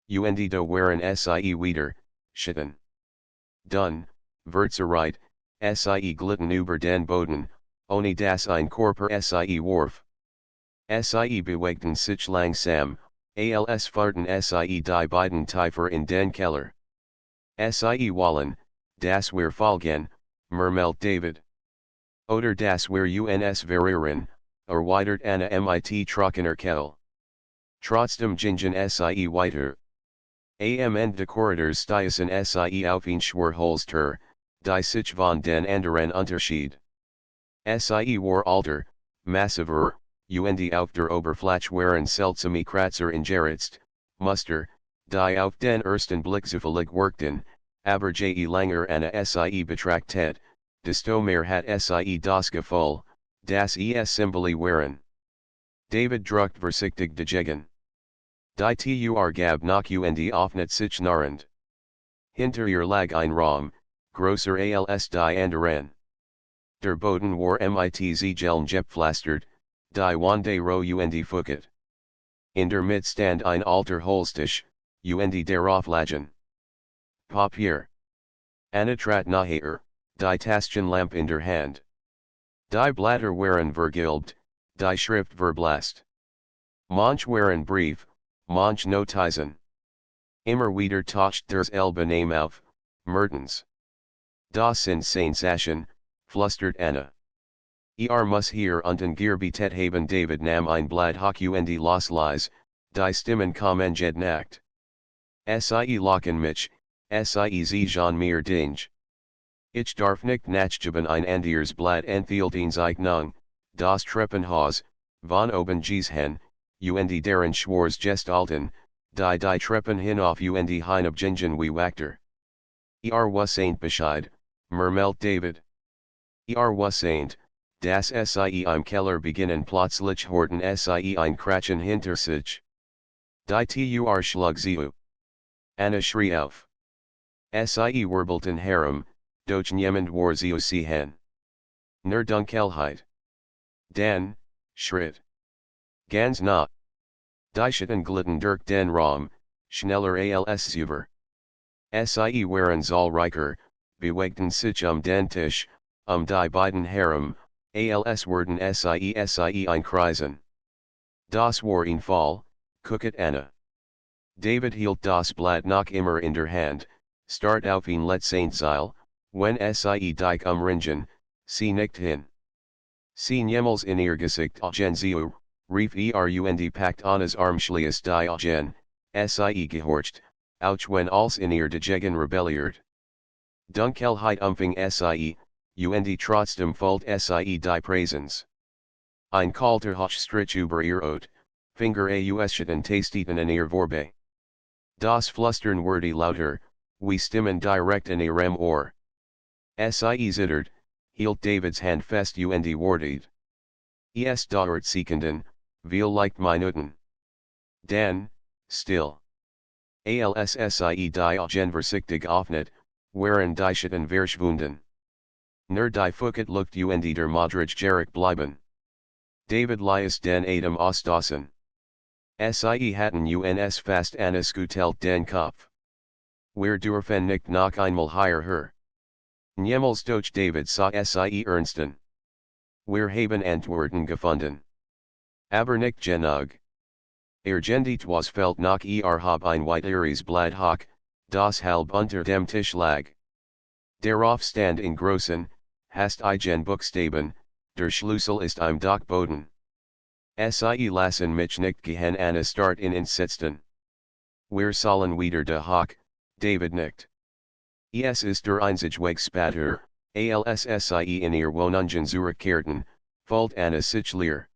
Und da waren sie wieder, Schatten. Dann, verzerreit, sie glitten über den Boden, ohne dass ein Körper sie warf. Sie bewegten sich langsam, als fahrten sie die beiden tiefer in den Keller. Sie wollen, das wir folgen, murmelt David. Oder das wir uns verieren, erweitert Anna mit trockener Kehl. Trotzdem gingen sie weiter. Am Ende des Korridors stießen sie auf ein Schwerholztür, die sich von den anderen Unterschied. Sie war alter, massiver, und auf der Oberfläche waren seltsame Kratzer ingeritzt, Muster, die auf den ersten Blick zufällig wirkten, aber je langer Anna sie betrachtet, desto mehr hat sie das Gefühl, dass es Symbole waren. David druckt vorsichtig dagegen. Die Tur gab nach und öffnet sich narrend. Hinter ihr lag ein Raum, größer als die anderen. Der Boden war mit Ziegeln gepflastert, die Wände roh und fucket. In der Mitte stand ein alter Holztisch, und darauf lagen Papier. Anna trat naher, die Taschenlampe in der Hand. Die Blätter waren vergilbt, die Schrift verblasst. Manch waren brief, manch Notizen. Immer wieder taucht der Elbe Name auf, Mertens. Das sind Sensationen, flüstert Anna. Muss hier unten gearbeitet haben. David nahm ein Blatt hoch und las lies, die Stimmen kommen jed nacht. Sie lachen mich, sie ziehen mir dinge. Ich darf nicht nachgeben ein anderes Blatt enthielt Zeichnung, das Treppenhaus, von oben gesehen, und deren schwarz gestalten, die Treppen hinauf und hinab gingen wie Wachter. Was ain't Bescheid, murmelt David. Was ain't, Das Sie im Keller beginnen plötzlich horten Sie ein Kratchen hinter sich. Die Tur schlug zu. Anna schrie auf. Sie wirbelten herum, doch niemand war zu sehen. Nur Dunkelheit. Dan, Schritt. Ganz nah. Die Schatten glitten durch den Raum, schneller als zuvor. Sie waren zahlreicher, bewegten sich den Tisch, die beiden herum, als wurden Sie einkreisen. Das war ein Fall, gucket Anna. David hielt das Blatt noch immer in der Hand, start auf ein Letztseil, wenn Sie dich umringen, sie nickt hin. Sie niemals in ihr Gesicht gen zu, rief und packt Annas Armschließ die Augen, Sie gehorcht, auch wenn als in ihr dagegen rebelliert. Dunkelheit umfing Sie, und trotzdem folgt Sie die Präsens. Ein kalter Hochstrich über ihr Ot, Finger aus Schatten tasteten in ihr Vorbe. Das Flüstern wurde lauter, wie Stimmen direkt in ihrem Ohr. Sie zittert, hielt Davids Hand fest und wartet. Es dauert Sekunden, vielleicht Minuten. Dann, still. Als Sie die Augen vorsichtig öffnet, waren die Schatten verschwunden. Nur die Fucket lucht und der Modrich Jarek bleiben. David liest den Atem ausstoßen. Sie hatten uns fast angescutelt den Kopf. Wir dürfen nicht noch einmal hierher. Niemals doch David sah Sie ernsten. Wir haben Antworten gefunden. Aber nicht genug. Gendet was fällt noch habe ein weiteres Blatt hoch, das halb unter dem Tisch lag. Darauf stand in großen, hast igen Buchstaben, der Schlüssel ist im Dachboden. Sie lassen mich nicht gehen Anna start in insisten. Wir sollen wieder da hoch, David nickt. Es ist der einzige Weg später, als Sie in ihr Wohnungen zurückkehrten, folgt Anna sich leer.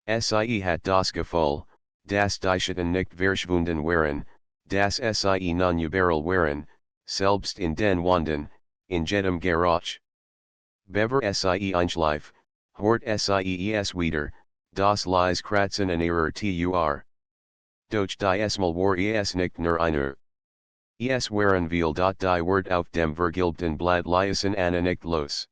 Sie hat das Gefühl, dass die Schatten nicht verschwunden waren, dass Sie non überall waren, selbst in den Wänden, in jedem Garage. Bever Sie einschlief, hort Sie es wieder, das leise Kratzen in ihrer Tur. Doch diesmal war es nicht nur einer. Es waren viel die Wort auf dem vergilbten Blatt ließen Anna nicht los.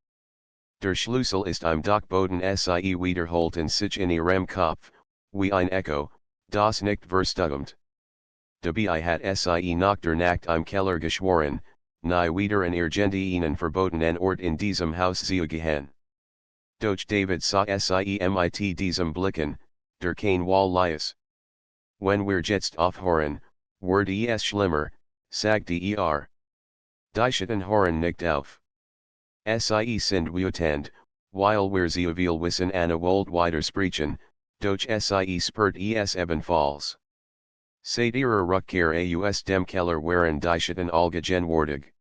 Der Schlüssel ist im Dachboden Sie wiederholten sich in ihrem Kopf, wie ein Echo, das nicht verstummt. Dabei hat Sie nach der Nacht im Keller geschworen, nie wieder in irgendeinen verbotenen Ort in diesem Haus zu gehen. Doch David sah Sie mit diesem Blicken, der kein Wall lies. Wenn wir jetzt aufhören, wird es schlimmer, sagte Die Schatten hören nicht auf. Sie sind wütend, weil wir sie will wissen Anna wollt weiter sprechen, doch Sie spürt es ebenfalls. Seit ihrer Rückkehr aus dem Keller waren die Schatten allgegenwärtig.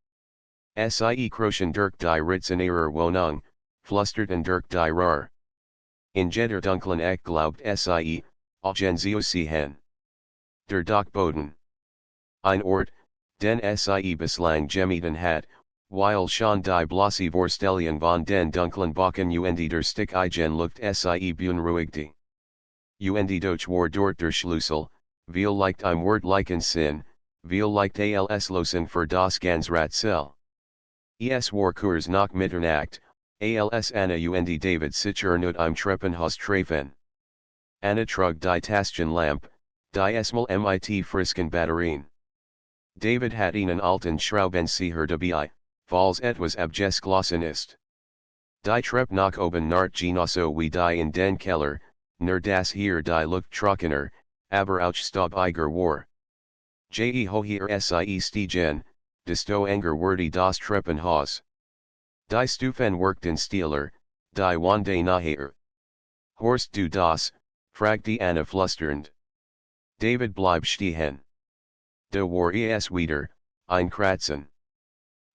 Sie krochen durch die Ritzen ihrer Wohnung, flüsterten durch die Rohr. In jeder dunklen Eck glaubt Sie, Augen zu sehen. Der Dachboden. Ein Ort, den Sie bislang gemieden hat, weil schon die bloße Vorstellung von den dunklen Backen und der Stick igen lucht Sie beunruhigte. Und doch war dort der Schlüssel, vielleicht im wörtlichen Sinn, vielleicht als Lösung für das ganz Rätsel. Es war kurz nach Mitternacht, als Anna und David sich erneut im Treppenhaus trafen. Anna trug die Taschenlampe, die esmal mit frisken Batterien. David hat einen alten Schraubenzieher dabei, falls etwas abgeschlossen ist. Die Treppe nach oben nach genauso wie die in den Keller, nur das hier die Luft trockener, aber auch staubiger war. Hoher Sie stiegen, desto enger wurde das Treppenhaus. Die Stufen workten stiller, die Wände nachher. Horst du das, fragte Anna flüsternd. David blieb stehen. Da war es wieder, ein Kratzen.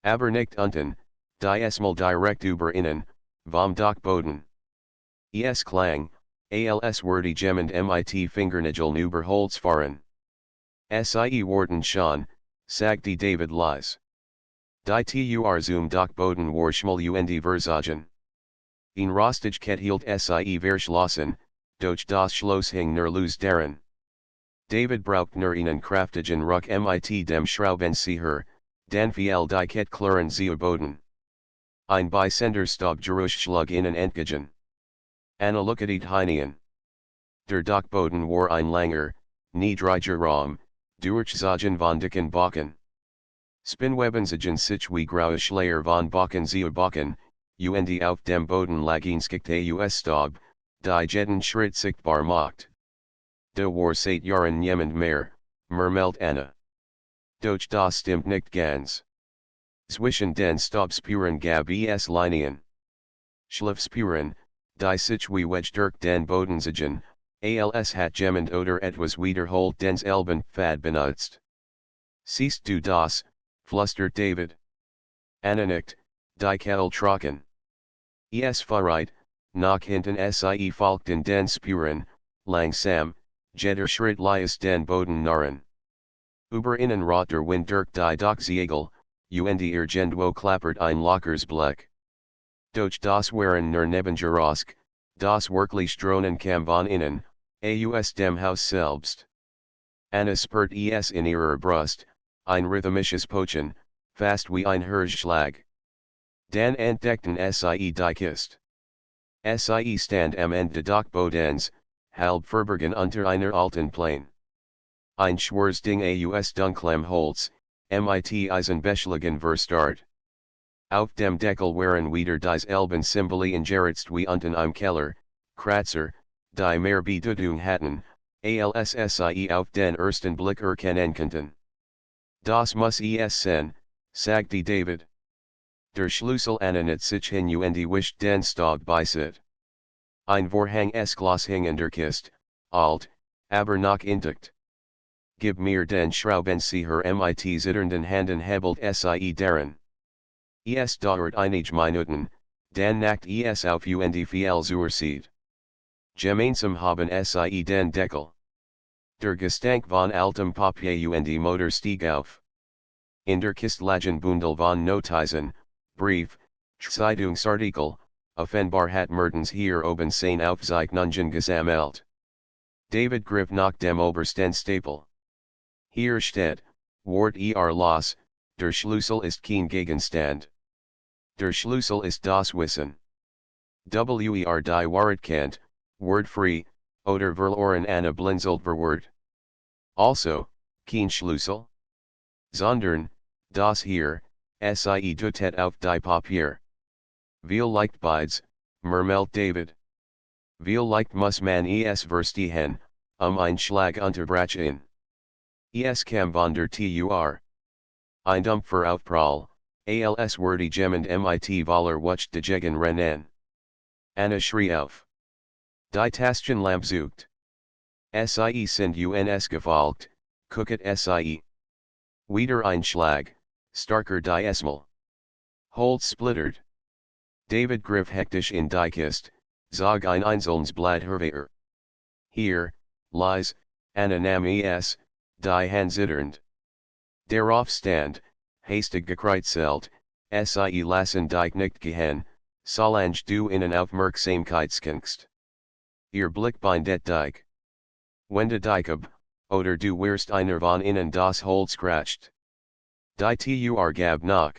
Aber nicht unten, diesmal direkt über innen, vom Dachboden. Es klang, als würde jemand mit Fingernägeln über Holz fahren. Sie warten schon, sagte David leise. Die Tur zum Dachboden war schmal und verzogen. In Rostigkeit hielt sie Verschlossen, doch das Schloss hing nur los darin. David braucht nur einen kraftigen Ruck mit dem Schraubenzieher, dann fiel die Kettklaren zu Boden. Ein Beisender Stab Geruchschlag innen entgegen. Anna looked hinein. Der Dachboden war ein langer, niedriger Raum, durchzogen von dicken Backen. Spinnwebensigen sich wie graue Schleier von Backen zu Backen, und auf dem Boden lag einskickte Stab, die jeden Schritt sichtbar macht. Da war seit Jahren niemand mehr, murmelt Anna. Doch das stimmt nicht ganz. Zwischen den Stabspuren gab es Linien. Schleifspuren, die sich wie Wedge durch den Boden ziehen, als hat jemand oder etwas wiederholt denselben Pfad benutzt. Siehst du das, flüstert David. Anna nickt, die Kettel trocken. Es verreit, nach hinten sie folgten den Spuren, langsam, jeder Schritt ließ den Boden narren. Über innen rot der Wind durch die Dachziegel, und irgendwo klappert ein Lockers Blech. Doch das waren nur Nebengeräusch, das wirklich Drohnen kam von innen, aus dem Haus selbst. Anna spürt es in ihrer Brust, ein rhythmisches Pochen, fast wie ein Herzschlag. Dann entdeckten sie die Kiste. Sie stand am Ende des Dachbodens, halb verborgen unter einer alten Plane. Ein schwarzes Ding aus dunklem Holz, mit Eisenbeschlägen verstart. Auf dem Deckel waren wieder dieselben Symbole ingeritzt wie unten im Keller, Kratzer, die mehr Bedeutung hatten, als sie auf den ersten Blick erkennen konnten. Das muss es sein, sagte David. Der Schlüssel an sich hin und wischt den Stab beisit. Ein Vorhang Glas hing in der Kiste, alt, aber noch intakt. Gib mir den Schraubenzieher mit zitternden Händen hebelt sie daran. Es dauert einige Minuten, dann knackt es auf und viel Zurzeit. Gemeinsam haben sie den Deckel. Der Gestank von altem Papier und Motor stieg auf. In der Kiste lagen Bundel von Notizen, Brief, Zeitungsartikel, offenbar hat Mertens hier oben sein Aufzeichnungen gesammelt. David griff nach dem obersten Stapel. Hier steht, Wort los, der Schlüssel ist kein Gegenstand. Der Schlüssel ist das Wissen. Die Wahrheit word free, oder verloren Anna blinzelt verword. Also, kein Schlüssel? Sondern, das hier, sie dutet auf die Papier. Viel leicht beides, murmelt David. Viel leicht muss man es verstehen, ein Schlag unterbrechen. Es kam von der Tur. Ein Dumpfer Aufprall, als wordy jemand mit Waller wucht dagegen rennen. Anna schrie auf. Die Taschenlampe sucht. Sie sind uns gefolgt, gucket sie. Wieder ein Schlag, starker die Esmal. Holz splittert. David griff hektisch in die Kiste, zog ein einzelnes Blatt hervor. Hier, lies, Anna nahm es, die Hand zitternd. Darauf stand, hastig gekreuzelt, sie lassen dich nicht gehen, solange du ihnen Aufmerksamkeitskennst. Ihr Blick bindet dich. Wende dich ab, oder du wirst einer von ihnen das Holz kratzt. Die Tur gab nach.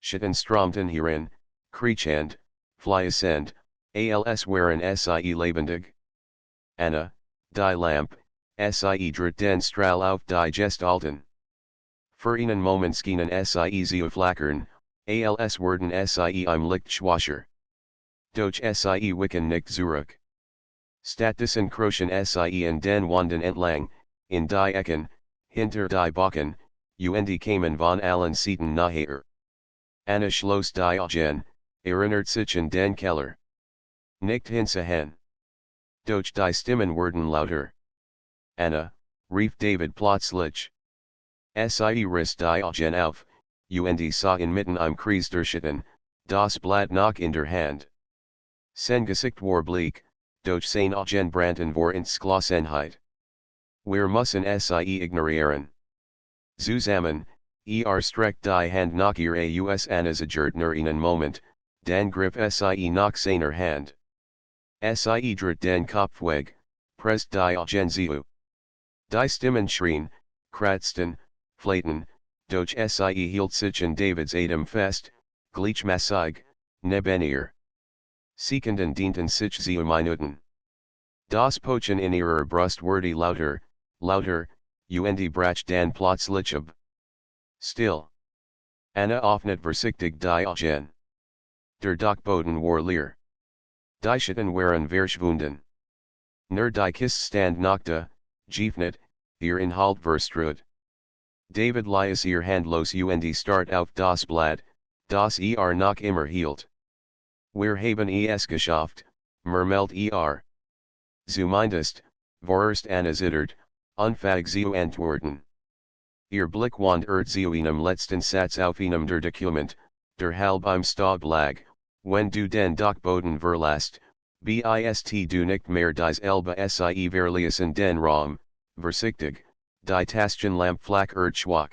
Schatten strömten hierin, kriechend, fließend, als waren sie lebendig. Anna, die Lampe, sie dreht den Strahl auf die Gestalten. Für einen Moment schienen sie zu flackern, als wurden sie im Licht schwächer. Doch sie wicken nicht zurück. Stattdessen krochen sie in den Wänden entlang, in die Ecken, hinter die Backen, und kamen von allen Seiten nachher. Anna schloss die Augen, erinnert sich an den Keller. Nicht hinzuhören. Doch die Stimmen wurden lauter. Anna, rief David plötzlich. Sie riss die Augen auf, und sah inmitten im Kreis der Schatten, das Blatt noch in der Hand. Sein Gesicht war bleak, doch seine Augen brannten vor Entschlossenheit. Wir müssen sie ignorieren. Zusammen, streckt die Hand nach ihr aus Anna zagert nur einen Moment, Dan Griff Sie nach seiner Hand. Sie drit den Kopf weg, presst die Augen zu. Die Stimmen schrien, kratzten, flaten, doch Sie hielt sich in Davids Atem fest, gleichmassig, neben ihr. Sekenden dienten sich 2 Minuten. Das Pochen in ihrer Brust wurde lauter, lauter, und brach dann plötzlich ab. Still. Anna öffnet vorsichtig die Augen. Der Dachboden war leer. Die Schatten waren verschwunden. Nur die Kiste stand noch da, geöffnet, ihr Inhalt verstreut. David ließ ihr handlos und start auf das Blatt, das noch immer hielt. Wir haben es geschafft, murmelt Zumindest, vorerst Anna zittert, unfähig zu antworten. Ihr Blick wandert zu einem letzten Satz auf einem der Dokument, der halb im Staub lag, wenn du den Dachboden verlässt, bist du nicht mehr dieselbe Sie verließen den Raum, vorsichtig, die Taschenlampe flackert schwach.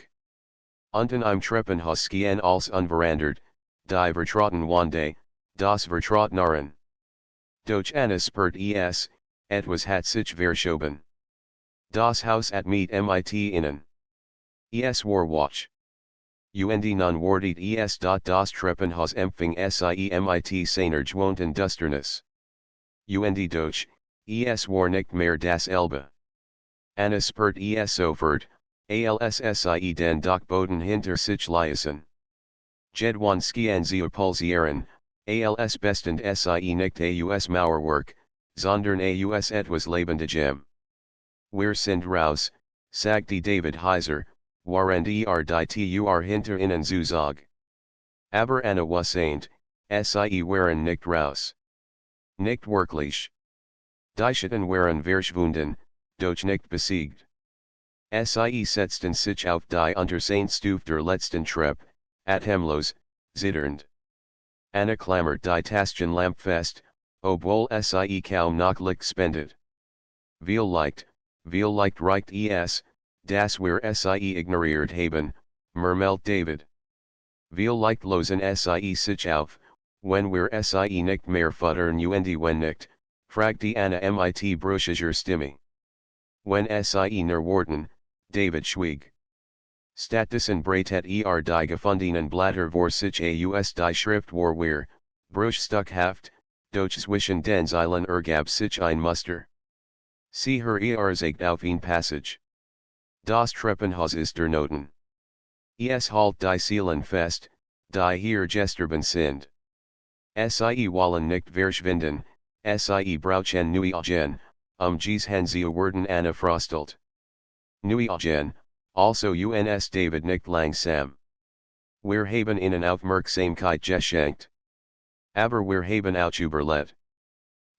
Unten im Treppenhaus gehen als unverandert, die Vertrauten Wande, das Vertrautnaren. Doch Anna spürt etwas hat sich verschoben. Das Haus at mit innen. Es war wach. Und nun wartet das Treppenhaus empfing Sie mit seiner gewohnten Dusternis. Und doch, es war nicht mehr dasselbe. Anna spürt sofort, als Sie den Dachboden hinter sich ließen. Jedwanskian zu pulsieren, als bestend Sie nicht aus Mauerwerk, sondern aus etwas Lebendigem. Wir sind raus, sagte David heiser, während die Tür hinter ihnen zuzog. Aber Anna wasseint, Sie waren nicht raus. Nicht wirklich. Die Schatten waren verschwunden, doch nicht besiegt. Sie setzten sich auf die Untersehnstufe der letzten Treppe, atemlos, zitternd. Anna klammert die Taschenlampe fest, obwohl Sie kaum noch Licht spendet. Vielleicht reicht es, dass wir Sie ignoriert haben, murmelt David. Vielleicht losen Sie sich auf, wenn wir Sie nicht mehr futtern und wenn nicht, fragte Anna mit brüchiger Stimme. Wenn Sie nur warten, David schwieg. Stattdessen breitet die gefundenen Blätter vor sich aus die Schrift war wir, bruchstückhaft, doch zwischen den Zeilen ergab sich ein Muster. Sie zeigt auf ein Passage. Das Treppenhaus ist der Noten. Es halt die Seelen fest, die hier gestorben sind. Sie wollen nicht verschwinden, Sie brauchen neue Augen, dies zu werden Anna frostelt. Neue Augen, also uns David nicht langsam. Wir haben ihnen Aufmerksamkeit geschenkt. Aber wir haben auch überlebt.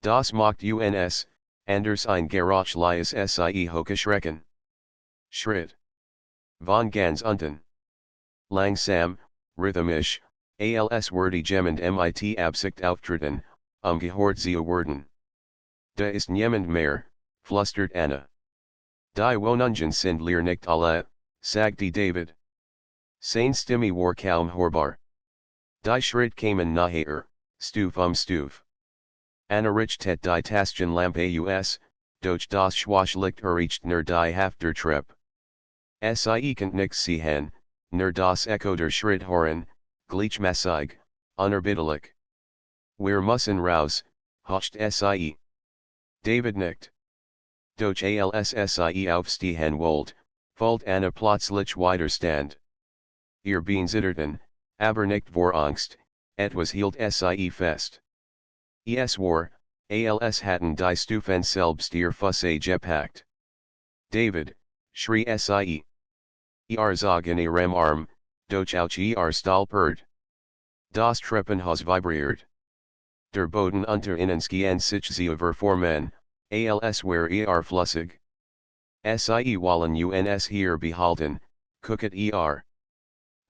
Das macht uns, anders ein gerachliches Sie hochgeschrecken. Schritt. Von ganz unten. Langsam, rhythmisch, als würde jemand mit Absicht auftreten, gehört zu werden. Da ist niemand mehr, flüstert Anna. Die Wohnungen sind leer nicht alle, sagte David. Seine Stimme war kaum hörbar. Die Schritt kamen naher, Stufe Stufe. Anna richtet die Taschenlampe aus, doch das Schwachlicht erreicht nur die Hälfte der Treppe. Sie kann nichts sehen, nur das Echo der Schritt hören, gleichmassig, unerbittlich. Wir müssen raus, haucht Sie. David nickt. Doch als Sie aufstehen wollt, fällt Anna plötzlich widerstand. Ihr Bein zitterten, aber nicht vor Angst, etwas hielt Sie fest. Es war, als hatten die Stufen selbst ihr Füße gepackt. David, schrie Sie. Zog in ihrem Arm, doch auch stolpert. Das Treppenhaus vibriert. Der Boden unter ihnen skien sich zu verformen, als wär flüssig. Sie wollen uns hier behalten, gucket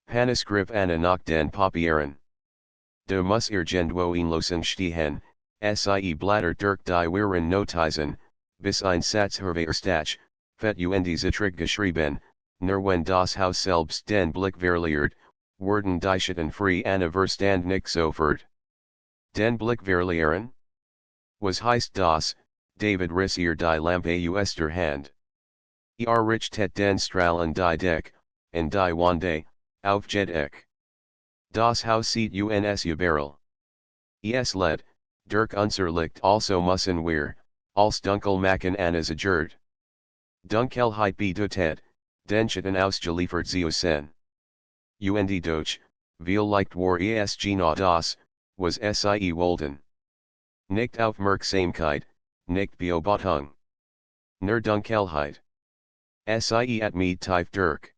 Panisgrip Anna nach den Papieren. De muss irgendwo losen stehen, Sie blättert durch die Wirren Notizen, bis ein Satz hervorstach, fet und zitrig geschrieben, nur wenn das Haus selbst den Blick verliert, werden die Schatten frei Anna verstand nicht sofort. Den Blick verlieren? Was heißt das, David Riss ihr die Lampe Öster Hand? Richtet den Strahlen die Deck, und die Wande, auf Eck. Das Haus sieht uns überall. Es led, durch unser Licht also müssen wir, als dunkel machen analysiert. Dunkelheit bedeutet, den Schatten ausgeliefert zu sein. Und doch, viel Licht war es genau das, was sie wollten. Nicht Aufmerksamkeit, nicht Beobachtung. Nur Dunkelheit. Sie at mir tief durch.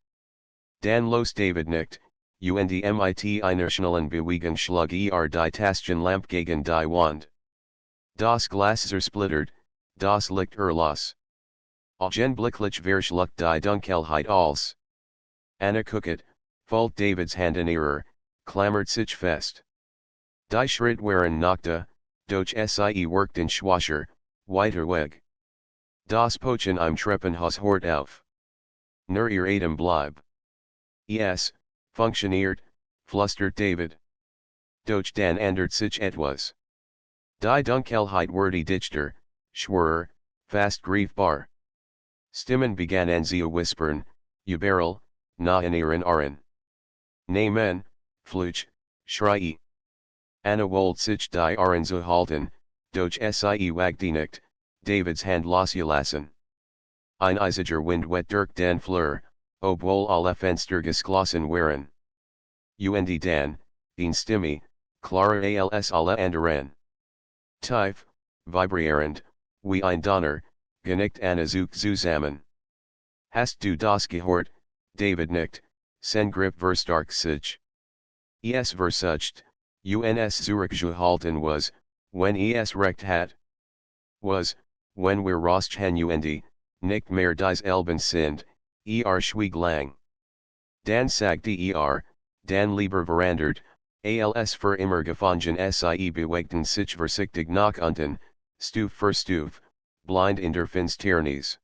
Dan los David nicht, und mit einer schnellen Bewegung schlug die Taschenlampe gegen die Wand. Das Glas zersplittert, das Licht los. Augenblicklich verschluckt die Dunkelheit alles. Anna guckt, fällt Davids Hand in ihrer, klammert sich fest. Die Schritt waren nackte, doch sie workten schwacher, weiter weg. Das Pochen im Treppenhaus hört auf. Nur ihr Atem bleib. Es, funktioniert, flüstert David. Doch dann ändert sich etwas. Die Dunkelheit wurde dichter, schwerer, fast greifbar. Stimmen begannen zu whispern, überall, nah in ihren Ohren. Namen, Fluch, Schreie. Anna wollte sich die Ohren zu halten, doch sie wagte nicht, Davids Hand loszulassen. Ein eisiger Wind wet durch den Flur, obwohl alle Fenster geschlossen waren. Und dann, eine Stimme, klarer als alle anderen. Tief, vibrierend, wie ein Donner, genickt Anna zusammen. Hast du das gehört, David nickt, sein Grip verstark sich. Es versucht, uns zurückzuhalten was, wenn es recht hat. Was, wenn wir rausgehen und, nicht mehr dieselben sind, schwieg lang. Dan sagte dan lieber verandert, als für immer gefangen sie bewegten sich vorsichtig nach unten, Stufe für Stufe, blind in der Finsternis.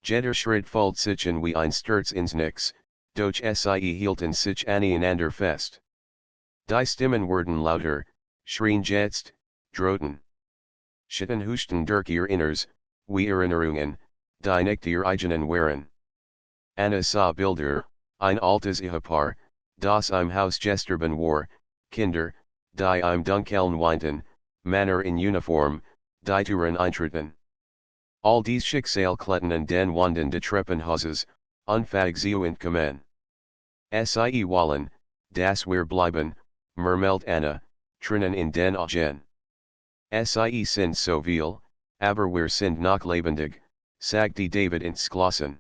Jeder Schritt folgt sich wie ein Sturz ins Nix, doch sie hielten sich aneinander fest. Die Stimmen wurden lauter, schrien jetzt, drohten. Schatten huschten durch ihr Inners, wie Erinnerungen, die nicht ihr eigenen waren. Anna sah Bilder, ein altes Ehepaar, das im Haus gesterben war, Kinder, die im Dunkeln weinten, Männer in Uniform, die Türen eintreten. All dies Schicksal kletten an den Wanden des Treppenhauses, unfähig zu entkommen. Sie wollen, dass wir bleiben, murmelt Anna, Tränen in den Augen. Sie sind so viel, aber wir sind noch lebendig, sagte David entschlossen.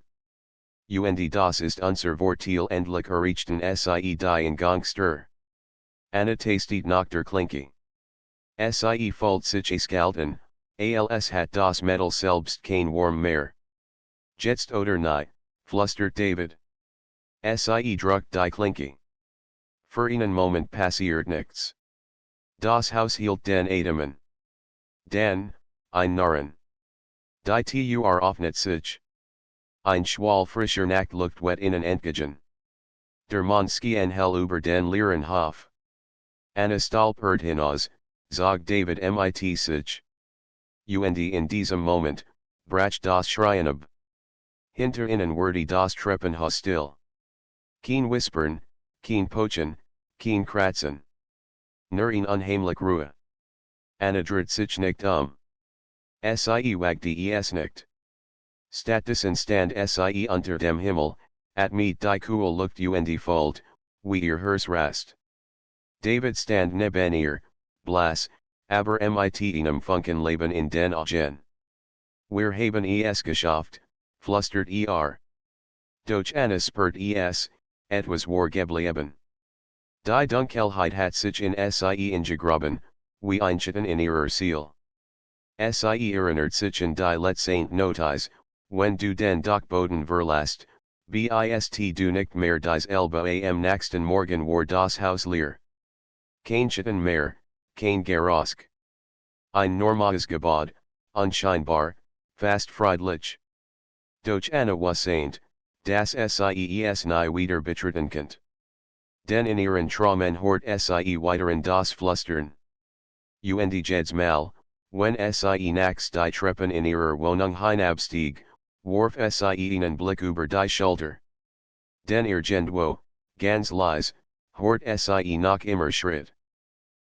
Und das ist unser Vorteil endlich erreichten sie die Ingangstür. Anna tastet nach der Klinke. Sie folgt sich ausgehalten, als hat das Metal selbst kein Warm mehr. Jetzt oder nie, flüstert David. Sie drückt die Klinke. Für einen Moment passiert nichts. Das Haus hielt den Atem. Dann, ein Narren. Die Tür öffnet sich. Ein Schwall frischer Nacht luft wet innen entgegen. Der Mond skien hell über den leeren Hof. Anna stolpert hinaus, sagt David mit sich. Und in diesem Moment, brach das Schreien ab. Hinter innen wurde das Treppenhaus still. Kein Whispern, kein Pochen, kein Kratzen. Nur ein unheimlich Ruhe. Anna dreht sich nicht Sie wagte es nicht. Stattdessen stand sie unter dem Himmel, mit die Kuhl Luft und Fold, wie ihr Herz rast. David stand neben ihr, blass, aber mit einem Funken Leben in den Augen. Wir haben es geschafft, flüstert Doch Anna spürt etwas war geblieben. Die Dunkelheit hat sich in sie eingegraben, wie ein Schatten in ihrer Seele. Sie erinnert sich an die letzten Notiz, wenn du den Dachboden verlässt, bist du nicht mehr dieselbe am nächsten Morgen war das Haus leer. Kein Schatten mehr, kein Geruch. Ein normales Gebäude, unscheinbar, fast friedlich. Doch Anna wusste, dass sie es nie wieder betreten konnte. Denn in ihren Traumen hört sie weiteren das Flüstern. und jeds mal, wenn sie nachts die Treppen in ihrer Wohnung hinabstieg, warf sie einen Blick über die Schulter. Den irgendwo, ganz leise, hort sie noch immer Schritt.